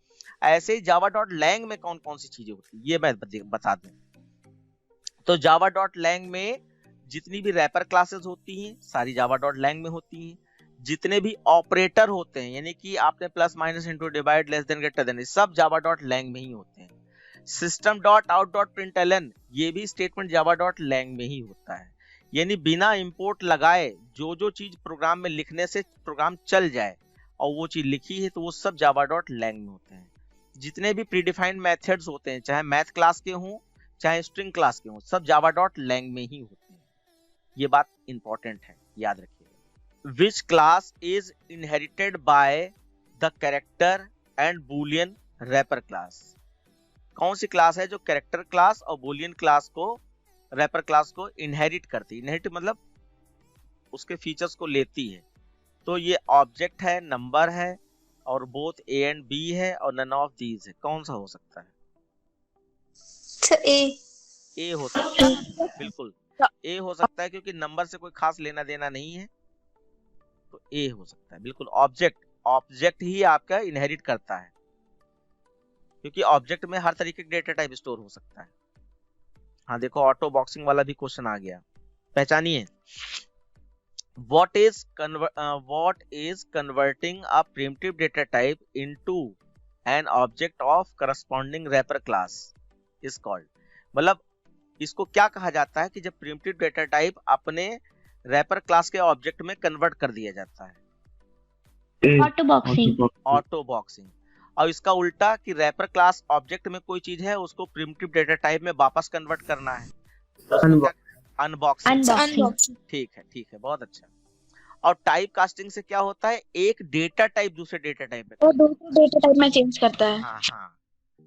ऐसे ही java.lang में कौन कौन सी चीजें होती है ये मैं बता दूं। तो java.lang में जितनी भी रैपर क्लासेस होती हैं सारी java.lang में होती हैं। जितने भी ऑपरेटर होते हैं, यानी कि आपने plus minus into divide less than greater than, सब java.lang में ही होते हैं। system.out.println ये भी स्टेटमेंट java.lang में ही होता है। यानी बिना इंपोर्ट लगाए जो चीज प्रोग्राम में लिखने से प्रोग्राम चल जाए और वो चीज लिखी है तो वो सब java.lang में होते हैं। जितने भी प्रीडिफाइंड मेथड्स होते हैं, चाहे मैथ क्लास के हों चाहे स्ट्रिंग क्लास के हों, सब java.lang में ही होते हैं। ये बात इंपॉर्टेंट है, याद रखिएगा। Which class is inherited by the character and boolean wrapper class. कौन सी क्लास है जो कैरेक्टर क्लास और बूलियन क्लास को, रैपर क्लास को इनहेरिट करती है? इनहेरिट मतलब उसके फीचर्स को लेती है। तो ये ऑब्जेक्ट है, नंबर है, और बोथ ए एंड बी है, और नन ऑफ दीज है। कौन सा हो सकता है? ए हो सकता है, बिल्कुल ए हो सकता है, क्योंकि नंबर से कोई खास लेना देना नहीं है, तो ए हो सकता है बिल्कुल। ऑब्जेक्ट ही आपका इनहेरिट करता है, क्योंकि ऑब्जेक्ट में हर तरीके का डेटा टाइप स्टोर हो सकता है। हाँ देखो, ऑटो बॉक्सिंग वाला भी क्वेश्चन आ गया, पहचानिए। What is converting a primitive data type into an object of corresponding wrapper class is called। मतलब इसको क्या कहा जाता है कि जब प्रिमिटिव डेटा टाइप अपने रैपर क्लास के ऑब्जेक्ट में कन्वर्ट कर दिया जाता है? Auto boxing. और इसका उल्टा कि रैपर क्लास ऑब्जेक्ट में कोई चीज है उसको प्रिमिटिव डेटा टाइप में वापस कन्वर्ट करना है, अनबॉक्सिंग। ठीक है, बहुत अच्छा। और टाइप कास्टिंग से क्या होता है? एक डेटा टाइप दूसरे डेटा टाइप में चेंज करता है। हाँ,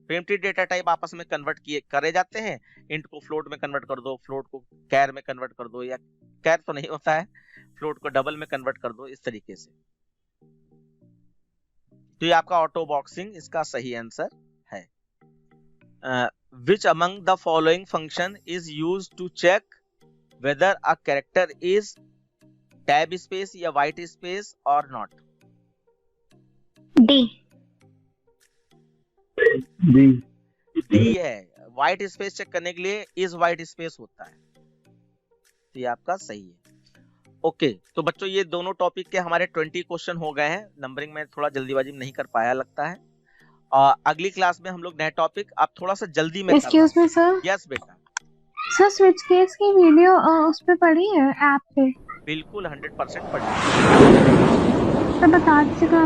प्रिमिटिव डेटा टाइप आपस में कन्वर्ट करे जाते हैं। इंट को फ्लोट में कन्वर्ट कर दो, फ्लोट को कैर में कन्वर्ट कर दो, या कैर तो नहीं होता है, फ्लोट को डबल में कन्वर्ट कर दो, इस तरीके से। तो ये आपका ऑटो बॉक्सिंग इसका सही आंसर है। Which among the following function is used to check whether a character is tab space या white space or not? D. D है। व्हाइट स्पेस चेक करने के लिए इज व्हाइट स्पेस होता है, तो ये आपका सही है। ओके, तो बच्चों ये दोनों टॉपिक के हमारे 20 क्वेश्चन हो गए हैं। नंबरिंग में थोड़ा जल्दीबाजी में नहीं कर पाया लगता है। अगली क्लास में हम लोग नए टॉपिक आप थोड़ा सा जल्दी में। Excuse me sir. यस बेटा। सर स्विच केस की वीडियो उस पे पड़ी है ऐप पे? बिल्कुल 100% पढ़ी। सर बता दीजिएगा।